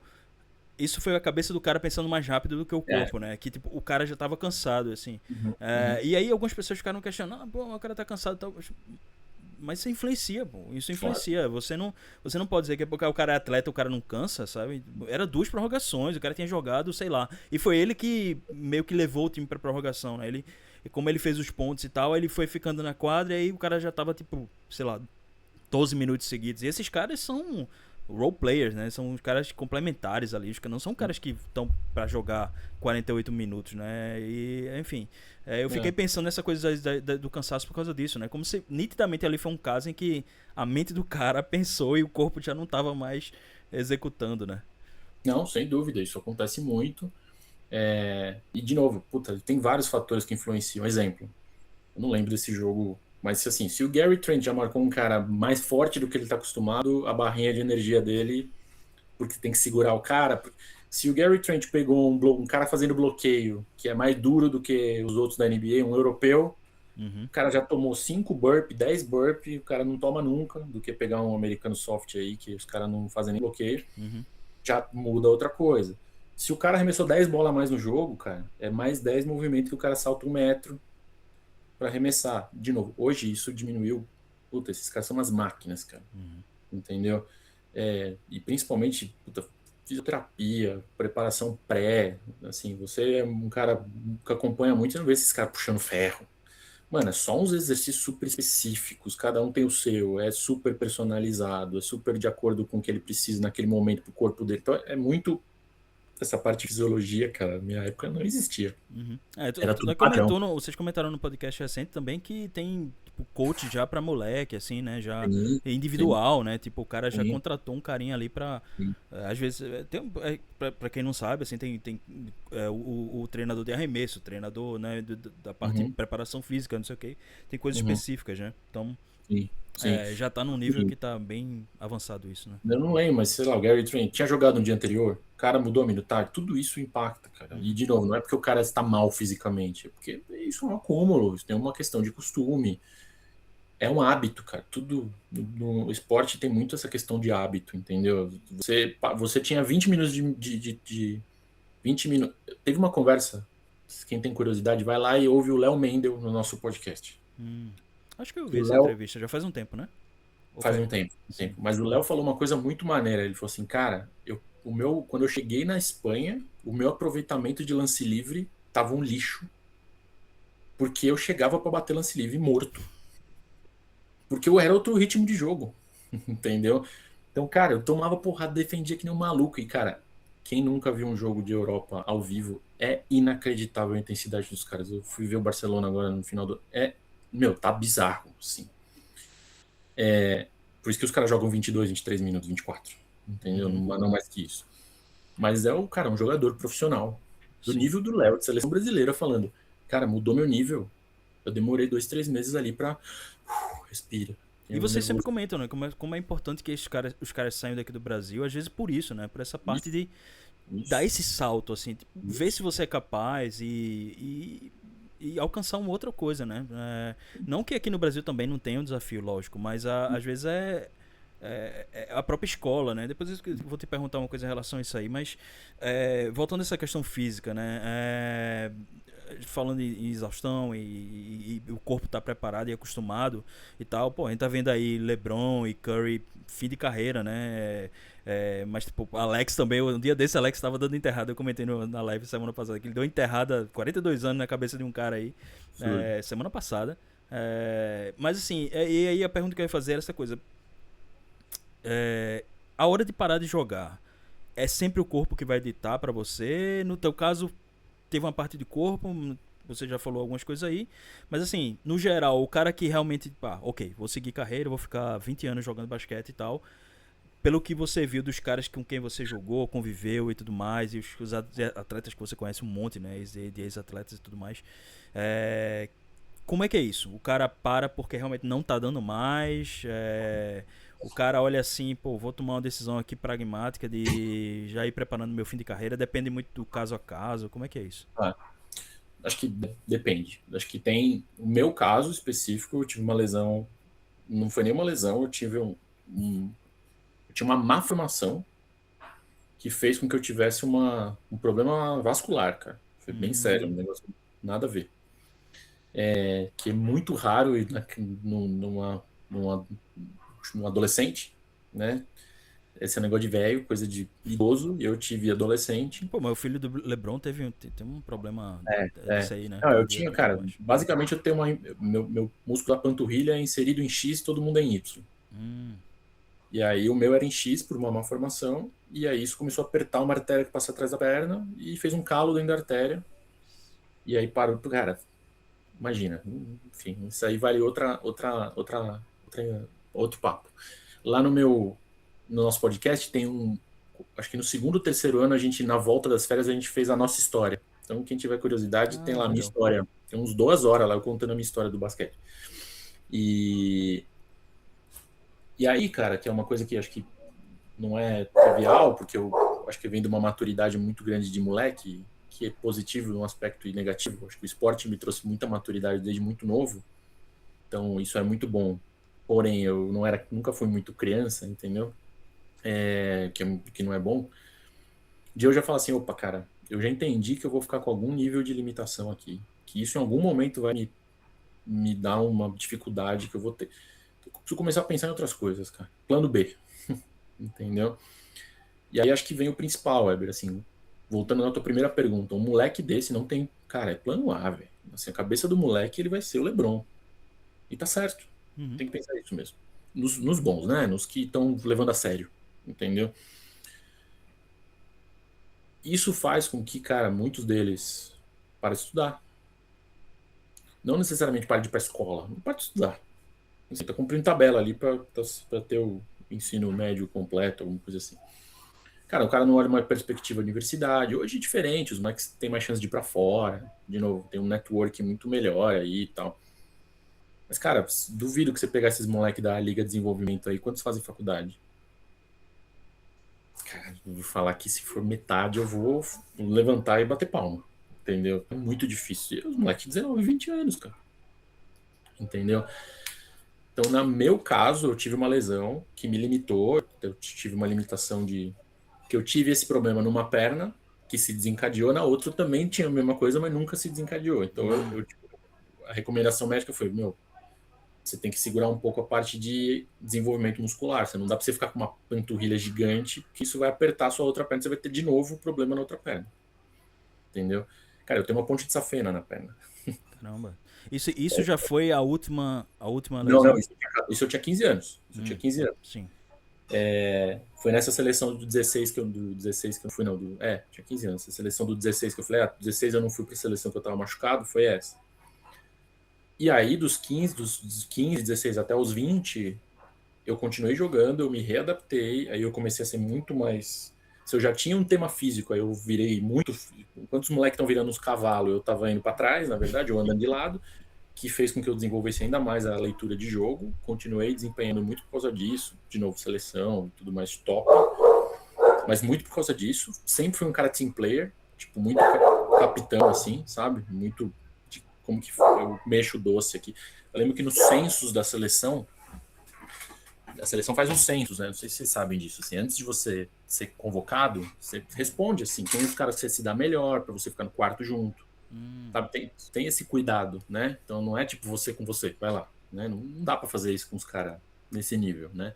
Isso foi a cabeça do cara pensando mais rápido do que o é. corpo, né? Que tipo, o cara já tava cansado, assim. Uhum, uhum. E aí algumas pessoas ficaram questionando, pô, o cara tá cansado e tal. Mas isso influencia, pô. Isso Claro. influencia. Você não pode dizer que é porque o cara é atleta, o cara não cansa, sabe? Era duas prorrogações, o cara tinha jogado, sei lá. E foi ele que meio que levou o time pra prorrogação, né? Como ele fez os pontos e tal, ele foi ficando na quadra e aí o cara já tava, tipo, sei lá, 12 minutos seguidos. E esses caras são role players, né? São os caras complementares ali. Não são caras que estão para jogar 48 minutos, né? E, enfim, eu fiquei É. pensando nessa coisa do cansaço por causa disso, né? Como se nitidamente ali foi um caso em que a mente do cara pensou e o corpo já não tava mais executando, né? Não, sem dúvida, isso acontece muito. E de novo, puta, tem vários fatores que influenciam. Exemplo, eu não lembro desse jogo, mas assim, se o Gary Trent já marcou um cara mais forte do que ele está acostumado, a barrinha de energia dele, porque tem que segurar o cara. Se o Gary Trent pegou um cara fazendo bloqueio, que é mais duro do que os outros da NBA, um europeu, Uhum, o cara já tomou 5 burp, 10 burp, o cara não toma nunca, do que pegar um americano soft aí, que os caras não fazem nem bloqueio, uhum, já muda outra coisa. Se o cara arremessou 10 bolas a mais no jogo, cara, é mais 10 movimentos que o cara salta 1 metro para arremessar. De novo, hoje isso diminuiu. Puta, esses caras são umas máquinas, cara. uhum. Entendeu? E principalmente, puta, fisioterapia, preparação pré. Assim, você é um cara que acompanha muito, você não vê esses caras puxando ferro. Mano, é só uns exercícios super específicos, cada um tem o seu, é super personalizado, é super de acordo com o que ele precisa naquele momento pro corpo dele. Então é muito essa parte de fisiologia, cara, na minha época não existia. Uhum. Era tudo padrão. Vocês comentaram no podcast recente também que tem tipo coach já pra moleque, assim, né? Já Sim, sim, individual, né? Tipo, o cara já sim, contratou um carinha ali pra. sim. Às vezes, pra quem não sabe, assim, tem o treinador de arremesso, o treinador, né, da parte de Uhum, preparação física, não sei o que. Tem coisas uhum, específicas, né? Então, sim, sim. já tá num nível E que tá bem avançado isso, né? eu não lembro, mas sei lá, o Gary Trent tinha jogado no dia anterior, o cara mudou a minutagem, tudo isso impacta, cara. E Uhum. de novo, não é porque o cara está mal fisicamente, é porque isso é um acúmulo, isso tem uma questão de costume. É um hábito, cara. Tudo no esporte tem muito essa questão de hábito, entendeu? Você tinha 20 minutos de 20 minutos. Teve uma conversa. Quem tem curiosidade, vai lá e ouve o Léo Mendel no nosso podcast. Hum. Acho que eu Que vi o essa Léo entrevista, já faz um tempo, né? Ou faz foi? um tempo, um Sim. tempo. Mas o Léo falou uma coisa muito maneira. Ele falou assim, cara, quando eu cheguei na Espanha, o meu aproveitamento de lance livre tava um lixo, porque eu chegava para bater lance livre morto, porque eu era outro ritmo de jogo, entendeu? Então, cara, eu tomava porrada, defendia que nem um maluco. E, cara, quem nunca viu um jogo de Europa ao vivo, é inacreditável a intensidade dos caras. Eu fui ver o Barcelona agora no final do. Meu, tá bizarro, assim. Por isso que os caras jogam 22, 23 minutos, 24. Entendeu? Uhum. Não mais que isso. Mas é o cara, um jogador profissional. Do Sim. nível do Léo, de seleção brasileira, falando: cara, mudou meu nível. Eu demorei 2, 3 meses ali pra. Respira. Tem E um vocês sempre nervoso. comentam, né? Como é importante que os caras saiam daqui do Brasil, às vezes por isso, né? Por essa parte Isso, de dar isso, esse salto, assim, tipo, ver isso. se você é capaz e alcançar uma outra coisa, né? Não que aqui no Brasil também não tenha um desafio, lógico, mas às vezes é a própria escola, né? Depois eu vou te perguntar uma coisa em relação a isso aí, mas voltando a essa questão física, né? Falando em exaustão e o corpo tá preparado e acostumado e tal, pô, a gente tá vendo aí LeBron e Curry fim de carreira, né? Mas tipo, Alex também, um dia desse Alex tava dando enterrada, eu comentei na live semana passada que ele deu enterrada 42 anos na cabeça de um cara aí, Absurdo. semana passada. Mas assim, e aí a pergunta que eu ia fazer era essa coisa: a hora de parar de jogar é sempre o corpo que vai ditar pra você? No teu caso, teve uma parte de corpo, você já falou algumas coisas aí, mas assim, no geral, o cara que realmente, ok, vou seguir carreira, vou ficar 20 anos jogando basquete e tal, pelo que você viu dos caras com quem você jogou, conviveu e tudo mais, e os atletas que você conhece um monte, né, de ex-atletas e tudo mais, como é que é isso? O cara para porque realmente não tá dando mais, o cara olha assim, pô, vou tomar uma decisão aqui pragmática de já ir preparando meu fim de carreira, depende muito do caso a caso, como é que é isso? Ah, acho que depende. Acho que tem. O meu caso específico, eu tive uma lesão. Não foi nenhuma lesão, eu tive eu tinha uma má formação que fez com que eu tivesse um problema vascular, cara. Foi bem sério, um Hum, negócio nada a ver. Que é muito raro num adolescente, né? Esse é um negócio de velho, coisa de idoso, e eu tive adolescente. Pô, mas o filho do LeBron tem um problema É, desse é. aí, né? Não, eu tinha, Cardíaco e tudo cara, mais. basicamente eu tenho meu músculo da panturrilha é inserido em X, todo mundo é em Y. Hum, E aí o meu era em X por uma malformação, e aí isso começou a apertar uma artéria que passa atrás da perna e fez um calo dentro da artéria. E aí parou, cara, imagina, enfim, isso aí vale outro papo. Lá no nosso podcast tem acho que no segundo ou terceiro ano a gente, na volta das férias, a gente fez a nossa história. Então quem tiver curiosidade, tem lá a minha legal. história. Tem uns 2 horas lá eu contando a minha história do basquete. E, e aí, cara, que é uma coisa que acho que não é trivial, porque eu acho que vem de uma maturidade muito grande de moleque, que é positivo num aspecto e negativo. Acho que o esporte me trouxe muita maturidade desde muito novo, então isso é muito bom. Porém, eu nunca fui muito criança, entendeu? Que não é bom. De eu já falo assim, opa, cara, eu já entendi que eu vou ficar com algum nível de limitação aqui, que isso em algum momento vai me dar uma dificuldade que eu vou ter. Eu preciso começar a pensar em outras coisas, cara. Plano B, entendeu? E aí acho que vem o principal, Weber, assim, voltando na tua primeira pergunta, um moleque desse não tem, cara, é plano A, velho. Assim, a cabeça do moleque, ele vai ser o LeBron. E tá certo. Uhum. Tem que pensar isso mesmo. Nos bons, né? Nos que estão levando a sério. Entendeu? Isso faz com que, cara, muitos deles parem de estudar. Não necessariamente parem de ir pra escola. Não parem de estudar. Você tá cumprindo tabela ali pra ter o ensino médio completo, alguma coisa assim. Cara, o cara não olha uma perspectiva de universidade. Hoje é diferente, os moleques têm mais chance de ir pra fora. De novo, tem um network muito melhor aí e tal. Mas, cara, duvido que você pegar esses moleques da Liga de Desenvolvimento aí, quantos fazem faculdade? Cara, eu vou falar que se for metade, eu vou levantar e bater palma. Entendeu? É muito difícil. E os moleques de 19, 20 anos, cara. Entendeu? Então, no meu caso, eu tive uma lesão que me limitou. Eu tive uma limitação de. Que eu tive esse problema numa perna, que se desencadeou, na outra eu também tinha a mesma coisa, mas nunca se desencadeou. Então, a recomendação médica foi: meu, você tem que segurar um pouco a parte de desenvolvimento muscular. Você não dá para você ficar com uma panturrilha gigante, que isso vai apertar a sua outra perna, você vai ter de novo problema na outra perna. Entendeu? Cara, eu tenho uma ponte de safena na perna. Caramba. Isso já foi a última Não, não, lesão? isso eu tinha 15 anos. Isso eu tinha 15 anos. Sim. Foi nessa seleção do 16 que eu, não fui, não. Tinha 15 anos. Essa seleção do 16 que eu falei, 16 eu não fui pra seleção que eu tava machucado, foi essa. E aí, dos 15, 16 até os 20, eu continuei jogando, eu me readaptei, aí eu comecei a ser muito mais. Se eu já tinha um tema físico, aí eu virei muito. Enquanto os moleques estão virando uns cavalos, eu tava indo para trás, na verdade, eu andando de lado, que fez com que eu desenvolvesse ainda mais a leitura de jogo. Continuei desempenhando muito por causa disso, de novo, seleção e tudo mais top. Mas muito por causa disso. Sempre fui um cara team player, tipo, muito capitão, assim, sabe? Muito. Como que eu mexo doce aqui. Eu lembro que nos censos da seleção, a seleção faz uns censos, né? Não sei se vocês sabem disso. Assim, antes de você ser convocado, você responde assim, quem os caras que você se dá melhor para você ficar no quarto junto. Sabe? Tem esse cuidado, né? Então não é tipo você com você, vai lá, né? Não dá para fazer isso com os caras nesse nível, né?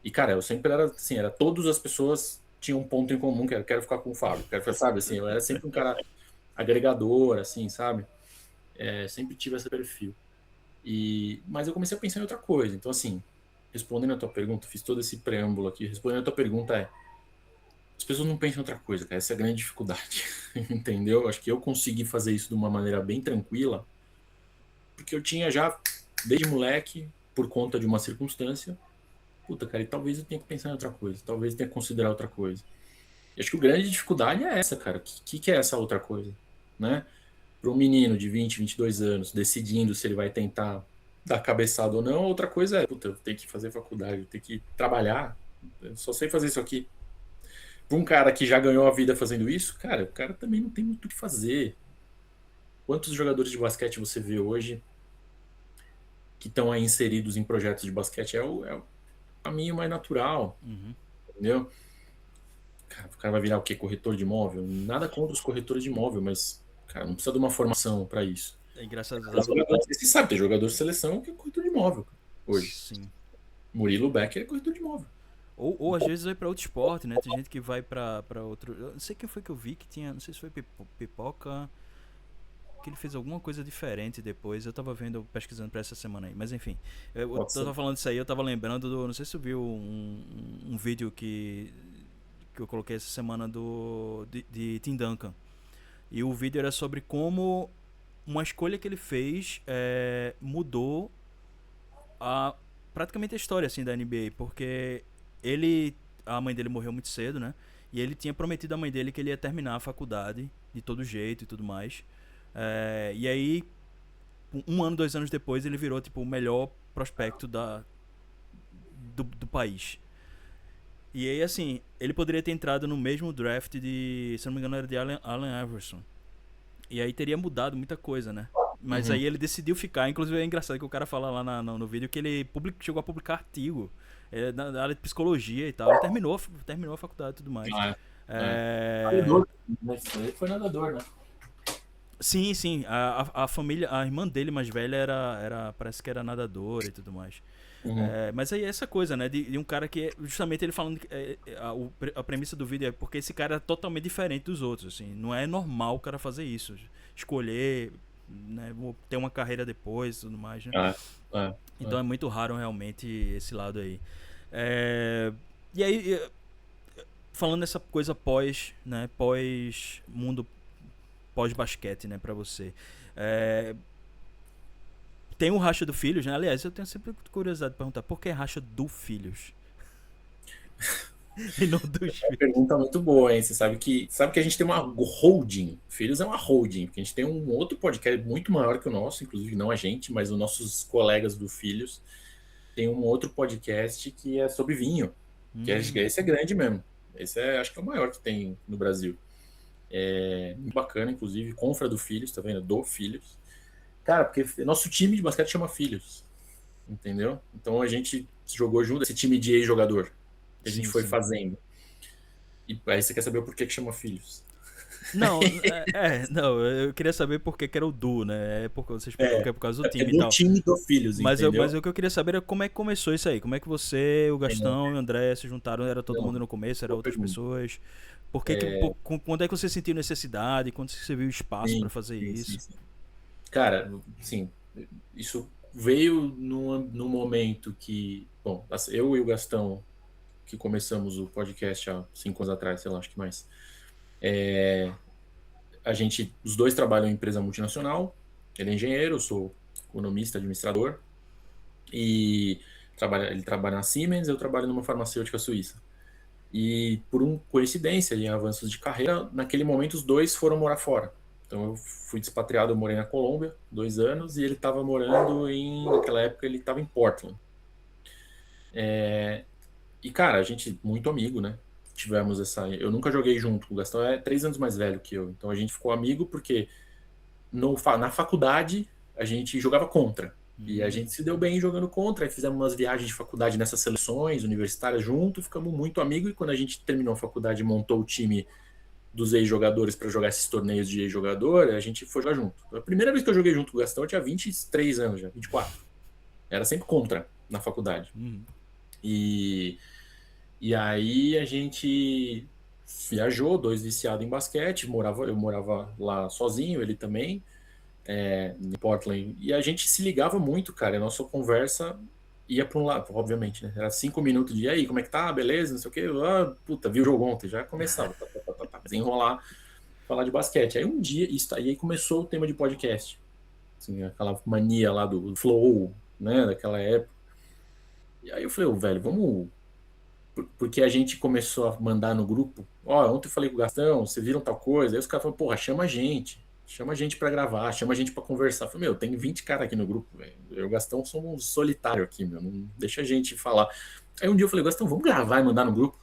E cara, eu sempre era assim, era todas as pessoas tinham um ponto em comum, que era quero ficar com o Fábio, sabe assim, eu era sempre um cara agregador, assim, sabe? Sempre tive esse perfil. Mas eu comecei a pensar em outra coisa. Então, assim, respondendo a tua pergunta, fiz todo esse preâmbulo aqui. Respondendo a tua pergunta as pessoas não pensam em outra coisa, cara. Essa é a grande dificuldade. Entendeu? Acho que eu consegui fazer isso de uma maneira bem tranquila, porque eu tinha já, desde moleque, por conta de uma circunstância, puta, cara, e talvez eu tenha que pensar em outra coisa. Talvez eu tenha que considerar outra coisa. E acho que a grande dificuldade é essa, cara. O que é essa outra coisa, né? Para um menino de 20, 22 anos, decidindo se ele vai tentar dar cabeçada ou não, outra coisa é, puta, eu tenho que fazer faculdade, eu tenho que trabalhar, eu só sei fazer isso aqui. Para um cara que já ganhou a vida fazendo isso, cara, o cara também não tem muito o que fazer. Quantos jogadores de basquete você vê hoje que estão aí inseridos em projetos de basquete? É o caminho mais natural, entendeu? Cara, o cara vai virar o quê? Corretor de imóvel? Nada contra os corretores de imóvel, mas, cara, não precisa de uma formação para isso. É engraçado. Você sabe, tem jogador de seleção que é corretor de imóvel hoje. Sim. Murilo Becker é corretor de imóvel. Ou às vezes vai pra outro esporte, né? Tem gente que vai pra outro. Eu não sei quem foi que eu vi que tinha. Não sei se foi Pipoca. Que ele fez alguma coisa diferente depois. Eu tava vendo, pesquisando pra essa semana aí. Mas enfim. Eu tava falando disso aí, eu tava lembrando do. Não sei se você viu um vídeo que eu coloquei essa semana de Tim Duncan. E o vídeo era sobre como uma escolha que ele fez mudou praticamente a história assim, da NBA. Porque a mãe dele morreu muito cedo, né? E ele tinha prometido à mãe dele que ele ia terminar a faculdade de todo jeito e tudo mais. E aí, 1 ano, 2 anos depois, ele virou tipo o melhor prospecto do país. E aí, assim, ele poderia ter entrado no mesmo draft se não me engano, era de Allen Iverson. E aí teria mudado muita coisa, né? Mas aí ele decidiu ficar. Inclusive é engraçado que o cara fala lá no vídeo que ele chegou a publicar artigo na área de psicologia e tal. Ele terminou a faculdade e tudo mais. Nadador. Ele foi nadador, né? Sim, sim. A família, a irmã dele mais velha parece que era nadadora e tudo mais. Mas aí é essa coisa, né? De um cara que, justamente ele falando que a premissa do vídeo é porque esse cara é totalmente diferente dos outros, assim. Não é normal o cara fazer isso. Escolher né, vou ter uma carreira depois e tudo mais, né? Ah, ah, Então ah. é muito raro realmente esse lado aí. É, e aí, falando dessa coisa pós, né, pós mundo pós basquete, né, para você. É, tem o Racha do Filhos, né? Aliás, eu tenho sempre curiosidade de perguntar por que Racha do Filhos e não dos filhos. Pergunta muito boa, hein? Você sabe que a gente tem uma holding. Filhos é uma holding, porque a gente tem um outro podcast muito maior que o nosso, inclusive não a gente, mas os nossos colegas do Filhos tem um outro podcast que é sobre vinho, esse é grande mesmo. Esse é, acho que é o maior que tem no Brasil. É muito bacana, inclusive, Confra do Filhos, tá vendo? Do Filhos. Cara, porque nosso time de basquete chama Filhos, entendeu? Então a gente jogou junto esse time de ex-jogador que a gente Sim, foi sim. fazendo. E aí você quer saber o porquê que chama Filhos? Não, não, eu queria saber por que era o Du, né? É porque você explicou que é por causa do É time e do tal. time do Filhos, Mas entendeu? o que eu queria saber é como é que começou isso aí. Como é que você, o Gastão e o André se juntaram? Era todo Não, mundo no começo? Era boa outras pergunta. pessoas? Por que quando é que você sentiu necessidade? Quando você viu espaço para Sim, fazer sim, sim, isso? sim. Cara, sim, isso veio num momento que, bom, eu e o Gastão, que começamos o podcast há 5 anos atrás, sei lá, acho que mais. Os dois trabalham em empresa multinacional. Ele é engenheiro, eu sou economista, administrador, e ele trabalha na Siemens, eu trabalho numa farmacêutica suíça. E por coincidência, em avanços de carreira, naquele momento os dois foram morar fora. Então eu fui despatriado, eu morei na Colômbia 2 anos e ele estava morando naquela época ele estava em Portland. E cara, a gente muito amigo, né? Tivemos essa. Eu nunca joguei junto, o Gastão é 3 anos mais velho que eu. Então a gente ficou amigo porque na faculdade a gente jogava contra. E a gente se deu bem jogando contra, aí fizemos umas viagens de faculdade nessas seleções universitárias junto, ficamos muito amigos e quando a gente terminou a faculdade e montou o time dos ex-jogadores para jogar esses torneios de ex-jogador, a gente foi jogar junto. A primeira vez que eu joguei junto com o Gastão eu tinha 23 anos já, 24. Era sempre contra na faculdade. E, e aí a gente viajou, dois viciados em basquete, eu morava lá sozinho, ele também em Portland. E a gente se ligava muito, cara. A nossa conversa ia para um lado, obviamente, né? Era 5 minutos de, e aí, como é que tá? Beleza? Não sei o quê. Ah, puta, viu o jogo ontem? Já começava. Desenrolar, falar de basquete. Aí um dia, aí começou o tema de podcast. Assim, aquela mania lá do Flow, né? Daquela época. E aí eu falei, velho, vamos. Porque a gente começou a mandar no grupo. Ó, ontem eu falei com o Gastão, vocês viram tal coisa? Aí os caras falaram, porra, chama a gente. Chama a gente pra gravar, chama a gente pra conversar. Eu falei, meu, tem 20 caras aqui no grupo, velho. Eu e o Gastão somos solitário aqui, meu. Não deixa a gente falar. Aí um dia eu falei, Gastão, vamos gravar e mandar no grupo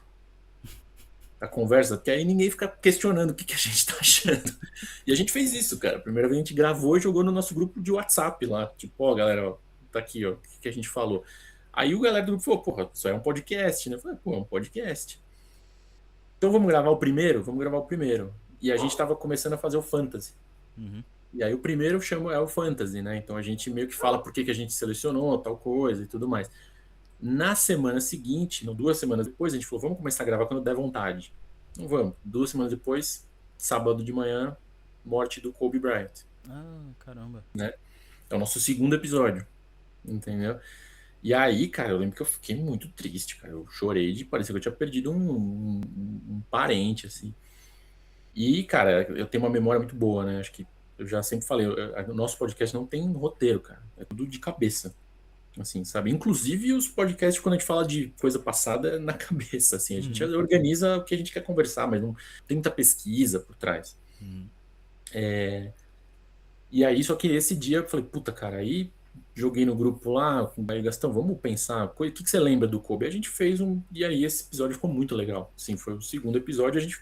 a conversa, porque aí ninguém fica questionando o que a gente tá achando. E a gente fez isso, cara. A primeira vez a gente gravou e jogou no nosso grupo de WhatsApp lá. Tipo, ó, galera, ó, tá aqui, ó, o que a gente falou. Aí o galera do grupo falou, porra, isso aí é um podcast, né? Eu falei, pô, é um podcast. Então vamos gravar o primeiro? Vamos gravar o primeiro. E a gente estava começando a fazer o Fantasy. E aí o primeiro é o Fantasy, né? Então a gente meio que fala por que a gente selecionou tal coisa e tudo mais. Na semana seguinte, 2 semanas depois, a gente falou, vamos começar a gravar quando der vontade. Não vamos. 2 semanas depois, sábado de manhã, morte do Kobe Bryant, Ah, caramba. né? É o nosso segundo episódio, entendeu? E aí, cara, eu lembro que eu fiquei muito triste, cara. Eu chorei de parecer que eu tinha perdido um parente, assim. E, cara, eu tenho uma memória muito boa, né? Acho que eu já sempre falei, o nosso podcast não tem roteiro, cara. É tudo de cabeça, assim, sabe? Inclusive os podcasts, quando a gente fala de coisa passada, é na cabeça, assim. A gente organiza o que a gente quer conversar, mas não tem muita pesquisa por trás. E aí, só que esse dia eu falei, puta, cara, aí joguei no grupo lá, com o Gastão, vamos pensar, o que você lembra do Kobe? A gente fez e aí esse episódio ficou muito legal. Sim, foi o segundo episódio, a gente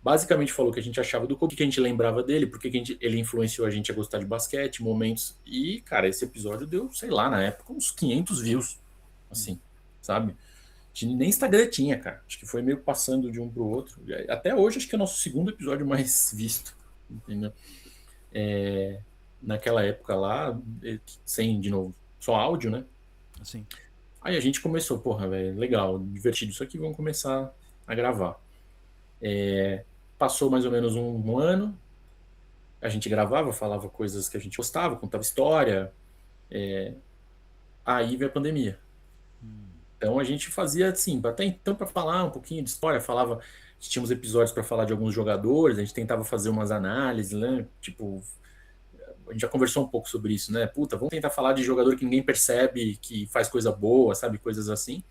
basicamente falou o que a gente achava do Kobe, o que a gente lembrava dele, porque ele influenciou a gente a gostar de basquete, momentos. E, cara, esse episódio deu, sei lá, na época, uns 500 views, assim, sabe? Nem Instagram tinha, cara. Acho que foi meio passando de um pro outro. Até hoje, acho que é o nosso segundo episódio mais visto, entendeu? Naquela época lá, sem, de novo, só áudio, né? Assim. Aí a gente começou, porra, velho, legal, divertido isso aqui, vamos começar a gravar. Passou mais ou menos um ano, a gente gravava, falava coisas que a gente gostava, contava história. Aí veio a pandemia. Então a gente fazia assim, até então para falar um pouquinho de história, falava, tínhamos episódios para falar de alguns jogadores, a gente tentava fazer umas análises, né? Tipo, a gente já conversou um pouco sobre isso, né? Puta, vamos tentar falar de jogador que ninguém percebe, que faz coisa boa, sabe? Coisas assim.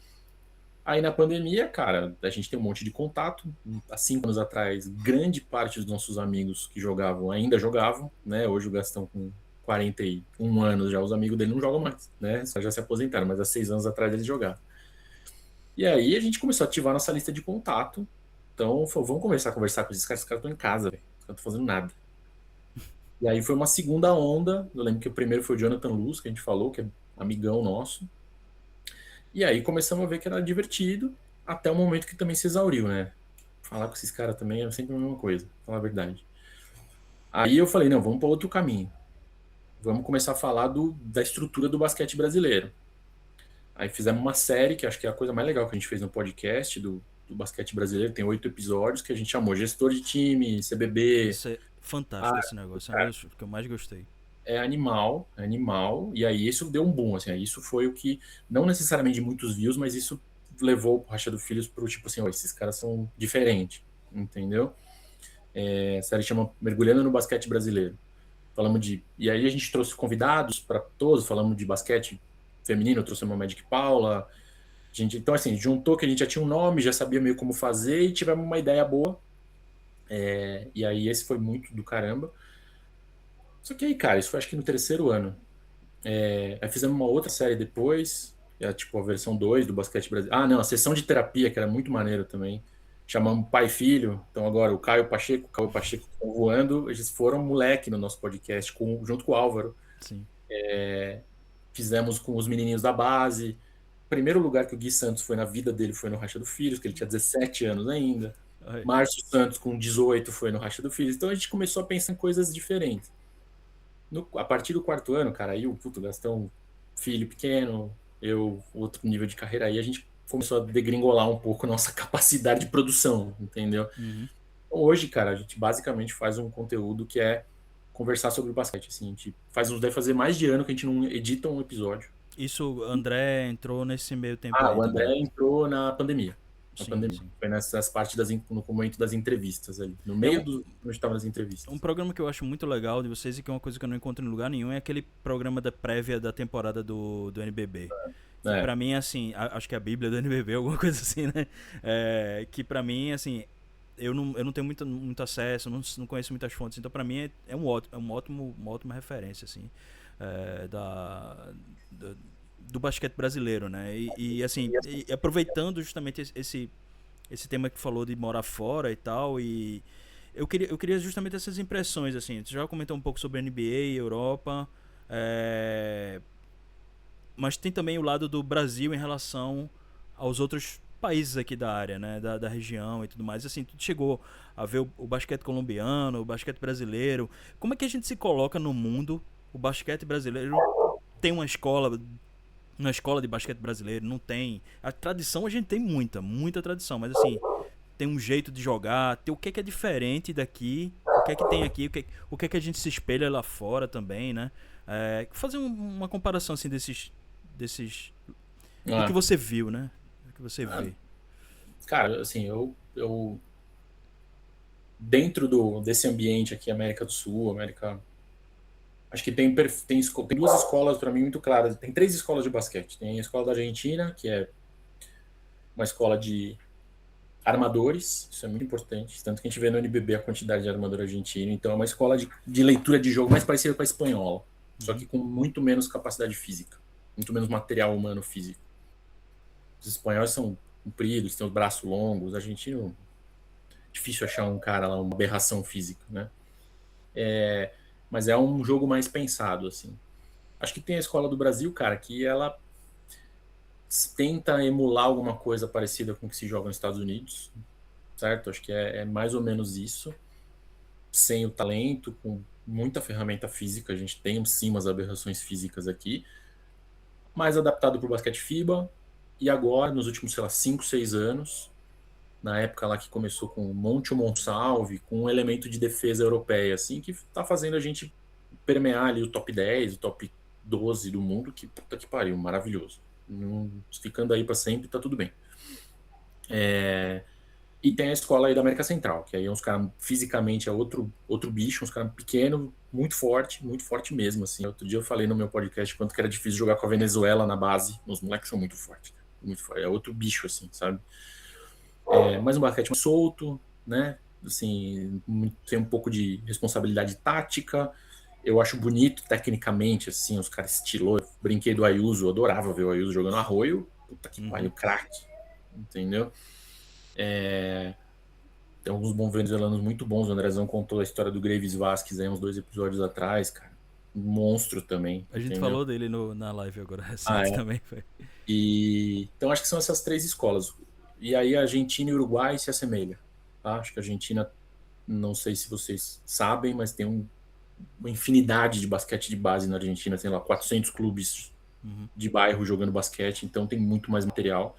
Aí na pandemia, cara, a gente tem um monte de contato. Há 5 anos atrás, grande parte dos nossos amigos que jogavam ainda jogavam, né? Hoje o Gastão com 41 anos já, os amigos dele não jogam mais, né? Só já se aposentaram, mas há 6 anos atrás eles jogavam. E aí a gente começou a ativar nossa lista de contato. Então, falou, vamos começar a conversar com esses caras estão em casa, velho. Os caras não estão fazendo nada. E aí foi uma segunda onda. Eu lembro que o primeiro foi o Jonathan Luz, que a gente falou, que é amigão nosso. E aí começamos a ver que era divertido, até o momento que também se exauriu, né? Falar com esses caras também é sempre a mesma coisa, falar a verdade. Aí eu falei, não, vamos para outro caminho. Vamos começar a falar da estrutura do basquete brasileiro. Aí fizemos uma série, que acho que é a coisa mais legal que a gente fez no podcast do basquete brasileiro. Tem 8 episódios que a gente chamou Gestor de Time, CBB. Isso é fantástico Ah, esse negócio. É um cara, dos que eu mais gostei. é animal, é animal. E aí isso deu um boom, assim. Aí isso foi o que, não necessariamente muitos views, mas isso levou o Racha do Filhos pro tipo assim, ó, esses caras são diferentes, entendeu? A série chama Mergulhando no Basquete Brasileiro. Falamos de. E aí a gente trouxe convidados para todos, falamos de basquete feminino, trouxemos a Magic Paula. Então, assim, juntou que a gente já tinha um nome, já sabia meio como fazer e tivemos uma ideia boa. E aí esse foi muito do caramba. Só que aí, cara, isso foi acho que no terceiro ano. Aí fizemos uma outra série depois, tipo a versão 2 do Basquete Brasileiro. Ah, não, a sessão de terapia, que era muito maneiro também. Chamamos pai e filho. Então agora o Caio Pacheco estão voando. Eles foram moleque no nosso podcast, junto com o Álvaro. Sim. Fizemos com os menininhos da base. O primeiro lugar que o Gui Santos foi na vida dele foi no Racha do Filhos, que ele tinha 17 anos ainda. Ai. Márcio Santos, com 18, foi no Racha do Filhos. Então a gente começou a pensar em coisas diferentes. A partir do quarto ano, cara, aí o puto Gastão, filho pequeno, eu, outro nível de carreira, aí a gente começou a degringolar um pouco a nossa capacidade de produção, entendeu? Uhum. Hoje, cara, a gente basicamente faz um conteúdo que é conversar sobre o basquete, assim, a gente deve fazer mais de ano que a gente não edita um episódio. Isso, o André entrou nesse meio tempo Ah, aí o André também. entrou na pandemia. Na Sim, pandemia. sim. Foi nessas partes no momento das entrevistas ali. No É meio do. Onde estava nas um entrevistas. programa que eu acho muito legal de vocês e que é uma coisa que eu não encontro em lugar nenhum é aquele programa da prévia da temporada do NBB. Que É. pra mim, assim, acho que é a Bíblia do NBB, alguma coisa assim, né? Que pra mim, assim, eu não tenho muito acesso, não conheço muitas fontes, então pra mim uma ótima referência, assim, da, do basquete brasileiro, né? Assim, e aproveitando justamente esse tema que falou de morar fora e tal, e eu queria justamente essas impressões, assim, você já comentou um pouco sobre NBA, Europa, mas tem também o lado do Brasil em relação aos outros países aqui da área, né, da região e tudo mais. Assim, tu chegou a ver o basquete colombiano, o basquete brasileiro. Como é que a gente se coloca no mundo? O basquete brasileiro tem uma escola de basquete brasileiro, não tem. A tradição a gente tem muita tradição, mas assim, tem um jeito de jogar, tem o que é diferente daqui, o que é que tem aqui, o que é que a gente se espelha lá fora também, né? Fazer uma comparação assim desses do que Ah, você viu, né? Do que você vê. cara, assim, eu dentro desse ambiente aqui, América do Sul, América. Acho que tem duas escolas para mim muito claras. Tem três escolas de basquete. Tem a escola da Argentina, que é uma escola de armadores, isso é muito importante. Tanto que a gente vê no NBB a quantidade de armador argentino. Então é uma escola de leitura de jogo mais parecida com a espanhola, só Uhum. que com muito menos capacidade física, muito menos material humano físico. Os espanhóis são compridos, têm os braços longos. O argentino, difícil achar um cara lá, uma aberração física, né? Mas é um jogo mais pensado, assim. Acho que tem a escola do Brasil, cara, que ela tenta emular alguma coisa parecida com o que se joga nos Estados Unidos, certo? Acho que é mais ou menos isso, sem o talento, com muita ferramenta física. A gente tem sim umas aberrações físicas aqui, mais adaptado para o basquete FIBA. E agora, nos últimos, sei lá, 5, 6 anos, na época lá que começou com Monte Monsalve, com um elemento de defesa europeia, assim, que tá fazendo a gente permear ali o top 10, o top 12 do mundo, que puta que pariu, maravilhoso. Ficando aí para sempre, tá tudo bem. E tem a escola aí da América Central, que aí é uns caras, fisicamente é outro bicho, uns caras pequenos, muito forte mesmo, assim. Outro dia eu falei no meu podcast quanto que era difícil jogar com a Venezuela na base. Os moleques são muito fortes, cara. Muito forte. É outro bicho, assim, sabe? Mas um basquete mais solto, né? Assim, tem um pouco de responsabilidade tática. Eu acho bonito tecnicamente, assim, os caras estilou. Brinquei do Ayuso, eu adorava ver o Ayuso jogando arroio. Puta que pariu, craque. Entendeu? Tem alguns bons venezuelanos muito bons. O Andrezão contou a história do Graves Vasquez aí uns 2 episódios atrás, cara. Um monstro também, A gente entendeu? falou dele na live agora Ah, recente é. também, foi. Então acho que são essas 3 escolas. E aí a Argentina e o Uruguai se assemelham, tá? Acho que a Argentina, não sei se vocês sabem, mas tem uma infinidade de basquete de base na Argentina. Tem lá 400 clubes de bairro jogando basquete, então tem muito mais material.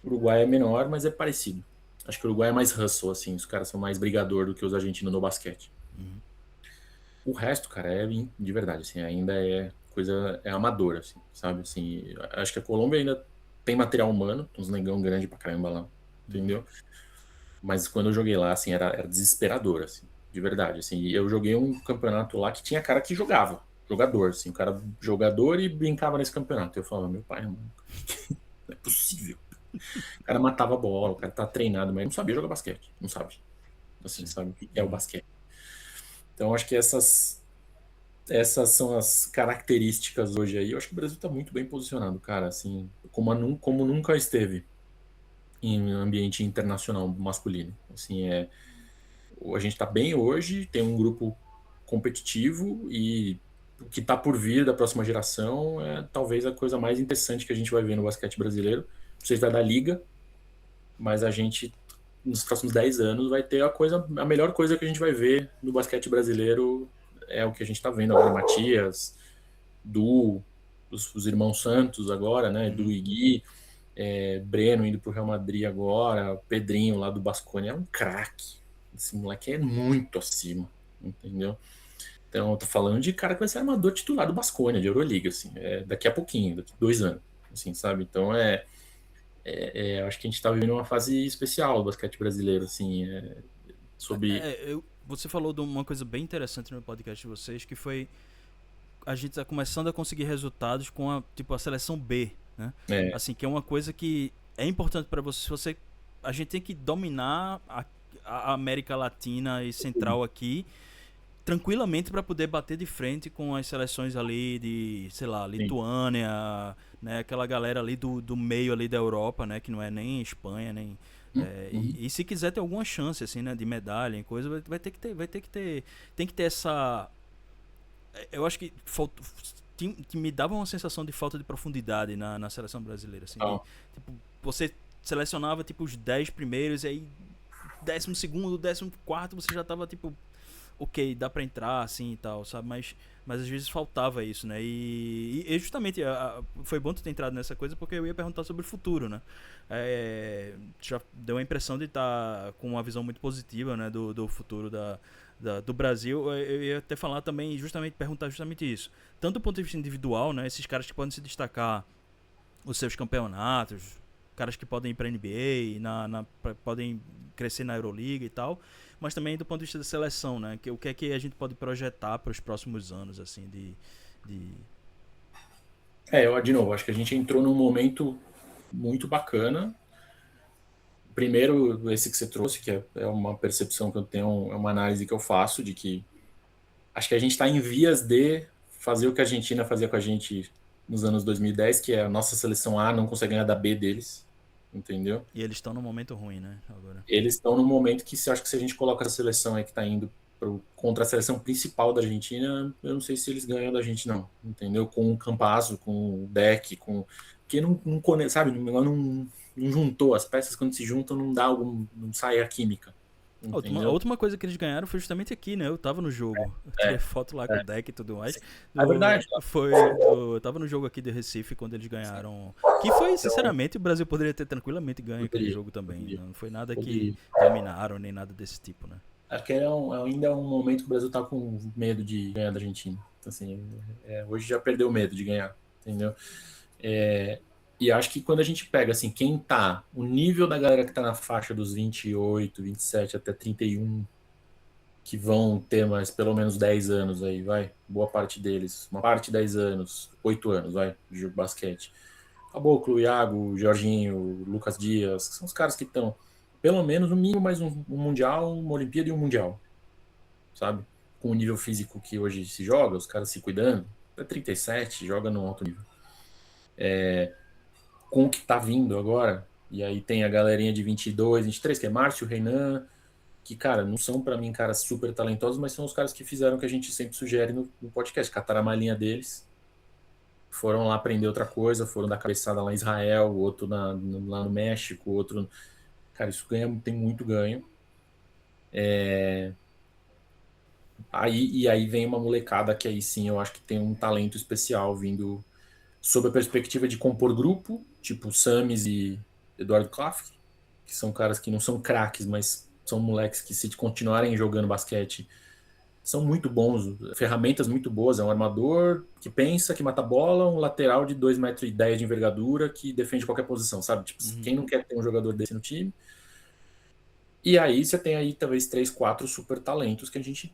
O Uruguai é menor, mas é parecido. Acho que o Uruguai é mais hustle, assim. Os caras são mais brigador do que os argentinos no basquete. O resto, cara, de verdade, assim, ainda é coisa, é amadora, assim, sabe? Assim, acho que a Colômbia ainda tem material humano, uns negão grande pra caramba lá, entendeu? Mas quando eu joguei lá, assim, era desesperador, assim, de verdade, assim. E eu joguei um campeonato lá que tinha cara que jogava, jogador, assim, o cara jogador e brincava nesse campeonato. Eu falava, meu pai, mano, não é possível. O cara matava a bola, o cara tá treinado, mas não sabia jogar basquete, não sabe. Assim, Sim. sabe o que é o basquete. Então, acho que essas são as características hoje aí. Eu acho que o Brasil está muito bem posicionado, cara, assim, como nunca esteve em ambiente internacional masculino. Assim, a gente está bem hoje, tem um grupo competitivo e o que está por vir da próxima geração é talvez a coisa mais interessante que a gente vai ver no basquete brasileiro. Não sei se vai dar liga, mas a gente nos próximos 10 anos vai ter a melhor coisa que a gente vai ver no basquete brasileiro é o que a gente está vendo agora, Matias, os irmãos Santos agora, né? Du e Gui, Breno indo pro Real Madrid agora, Pedrinho lá do Basconia é um craque. Esse moleque é muito acima, entendeu? Então, eu tô falando de cara que vai ser armador titular do Basconia, de Euroliga, assim, daqui a pouquinho, daqui a 2 anos, assim, sabe? Então, acho que a gente tá vivendo uma fase especial do basquete brasileiro, assim, sobre... Você falou de uma coisa bem interessante no podcast de vocês, que foi a gente tá começando a conseguir resultados com a seleção B, né? É, Assim, que é uma coisa que é importante para você. A gente tem que dominar a América Latina e Central aqui tranquilamente para poder bater de frente com as seleções ali de, sei lá, sim. Lituânia, né, aquela galera ali do meio ali da Europa, né, que não é nem Espanha, nem Uhum. e se quiser ter alguma chance assim, né, de medalha em coisa, vai ter que ter, tem que ter essa, eu acho que me dava uma sensação de falta de profundidade na seleção brasileira, assim, de Então, tipo, você selecionava tipo os 10 primeiros e aí 12º, 14º você já tava tipo, ok, dá pra entrar assim e tal, sabe? Mas às vezes faltava isso, né? E justamente foi bom tu ter entrado nessa coisa porque eu ia perguntar sobre o futuro, né? Já deu a impressão de estar com uma visão muito positiva, né? Do futuro do Brasil. Eu ia até falar também, perguntar justamente isso. Tanto do ponto de vista individual, né? Esses caras que podem se destacar os seus campeonatos, caras que podem ir para NBA, podem crescer na Euroliga e tal, mas também do ponto de vista da seleção, né? O que é que a gente pode projetar para os próximos anos, assim, de... de novo, acho que a gente entrou num momento muito bacana. Primeiro, esse que você trouxe, que é uma percepção que eu tenho, é uma análise que eu faço de que acho que a gente está em vias de fazer o que a Argentina fazia com a gente nos anos 2010, que é a nossa seleção A não consegue ganhar da B deles, entendeu? E eles estão num momento ruim, né? Agora. Eles estão no momento que acho que se a gente coloca a seleção aí que está indo contra a seleção principal da Argentina, eu não sei se eles ganham da gente não, entendeu? Com o Campazzo, com o Deck, com porque sabe, não juntou as peças quando se juntam não dá não sai a química, A entendeu? última coisa que eles ganharam foi justamente aqui, né? Eu tava no jogo. Eu tirei É, foto lá com é, o deck e tudo mais. é verdade. Eu tava no jogo aqui de Recife quando eles ganharam. Que foi, Então, sinceramente, o Brasil poderia ter tranquilamente ganho aquele poderia, jogo também. poderia, Não foi nada que poderia. dominaram nem nada desse tipo, né? Acho que ainda é um momento que o Brasil tá com medo de ganhar da Argentina. Então, assim, hoje já perdeu o medo de ganhar, entendeu? É, e acho que quando a gente pega, assim, quem tá, o nível da galera que tá na faixa dos 28, 27 até 31, que vão ter mais pelo menos 10 anos aí, vai, boa parte deles, uma parte 10 anos, 8 anos, vai, de basquete. Caboclo, Iago, Jorginho, Lucas Dias, que são os caras que estão, pelo menos, no mínimo mais um Mundial, uma Olimpíada e um Mundial, sabe? Com o nível físico que hoje se joga, os caras se cuidando, é 37, joga no alto nível. Com o que tá vindo agora, e aí tem a galerinha de 22, 23, que é Márcio, Reinan, que, cara, não são para mim caras super talentosos, mas são os caras que fizeram o que a gente sempre sugere no podcast, cataram a malinha deles, foram lá aprender outra coisa, foram dar cabeçada lá em Israel, outro lá no México, outro. Cara, isso ganha, tem muito ganho. E aí vem uma molecada que aí sim eu acho que tem um talento especial vindo sob a perspectiva de compor grupo, tipo Samis e Eduardo Klafki, que são caras que não são craques, mas são moleques que se continuarem jogando basquete são muito bons, ferramentas muito boas. É um armador que pensa, que mata a bola, um lateral de 2,10 m de envergadura que defende qualquer posição, sabe? Tipo, Uhum. quem não quer ter um jogador desse no time? E aí você tem aí talvez 3, 4 super talentos que a gente,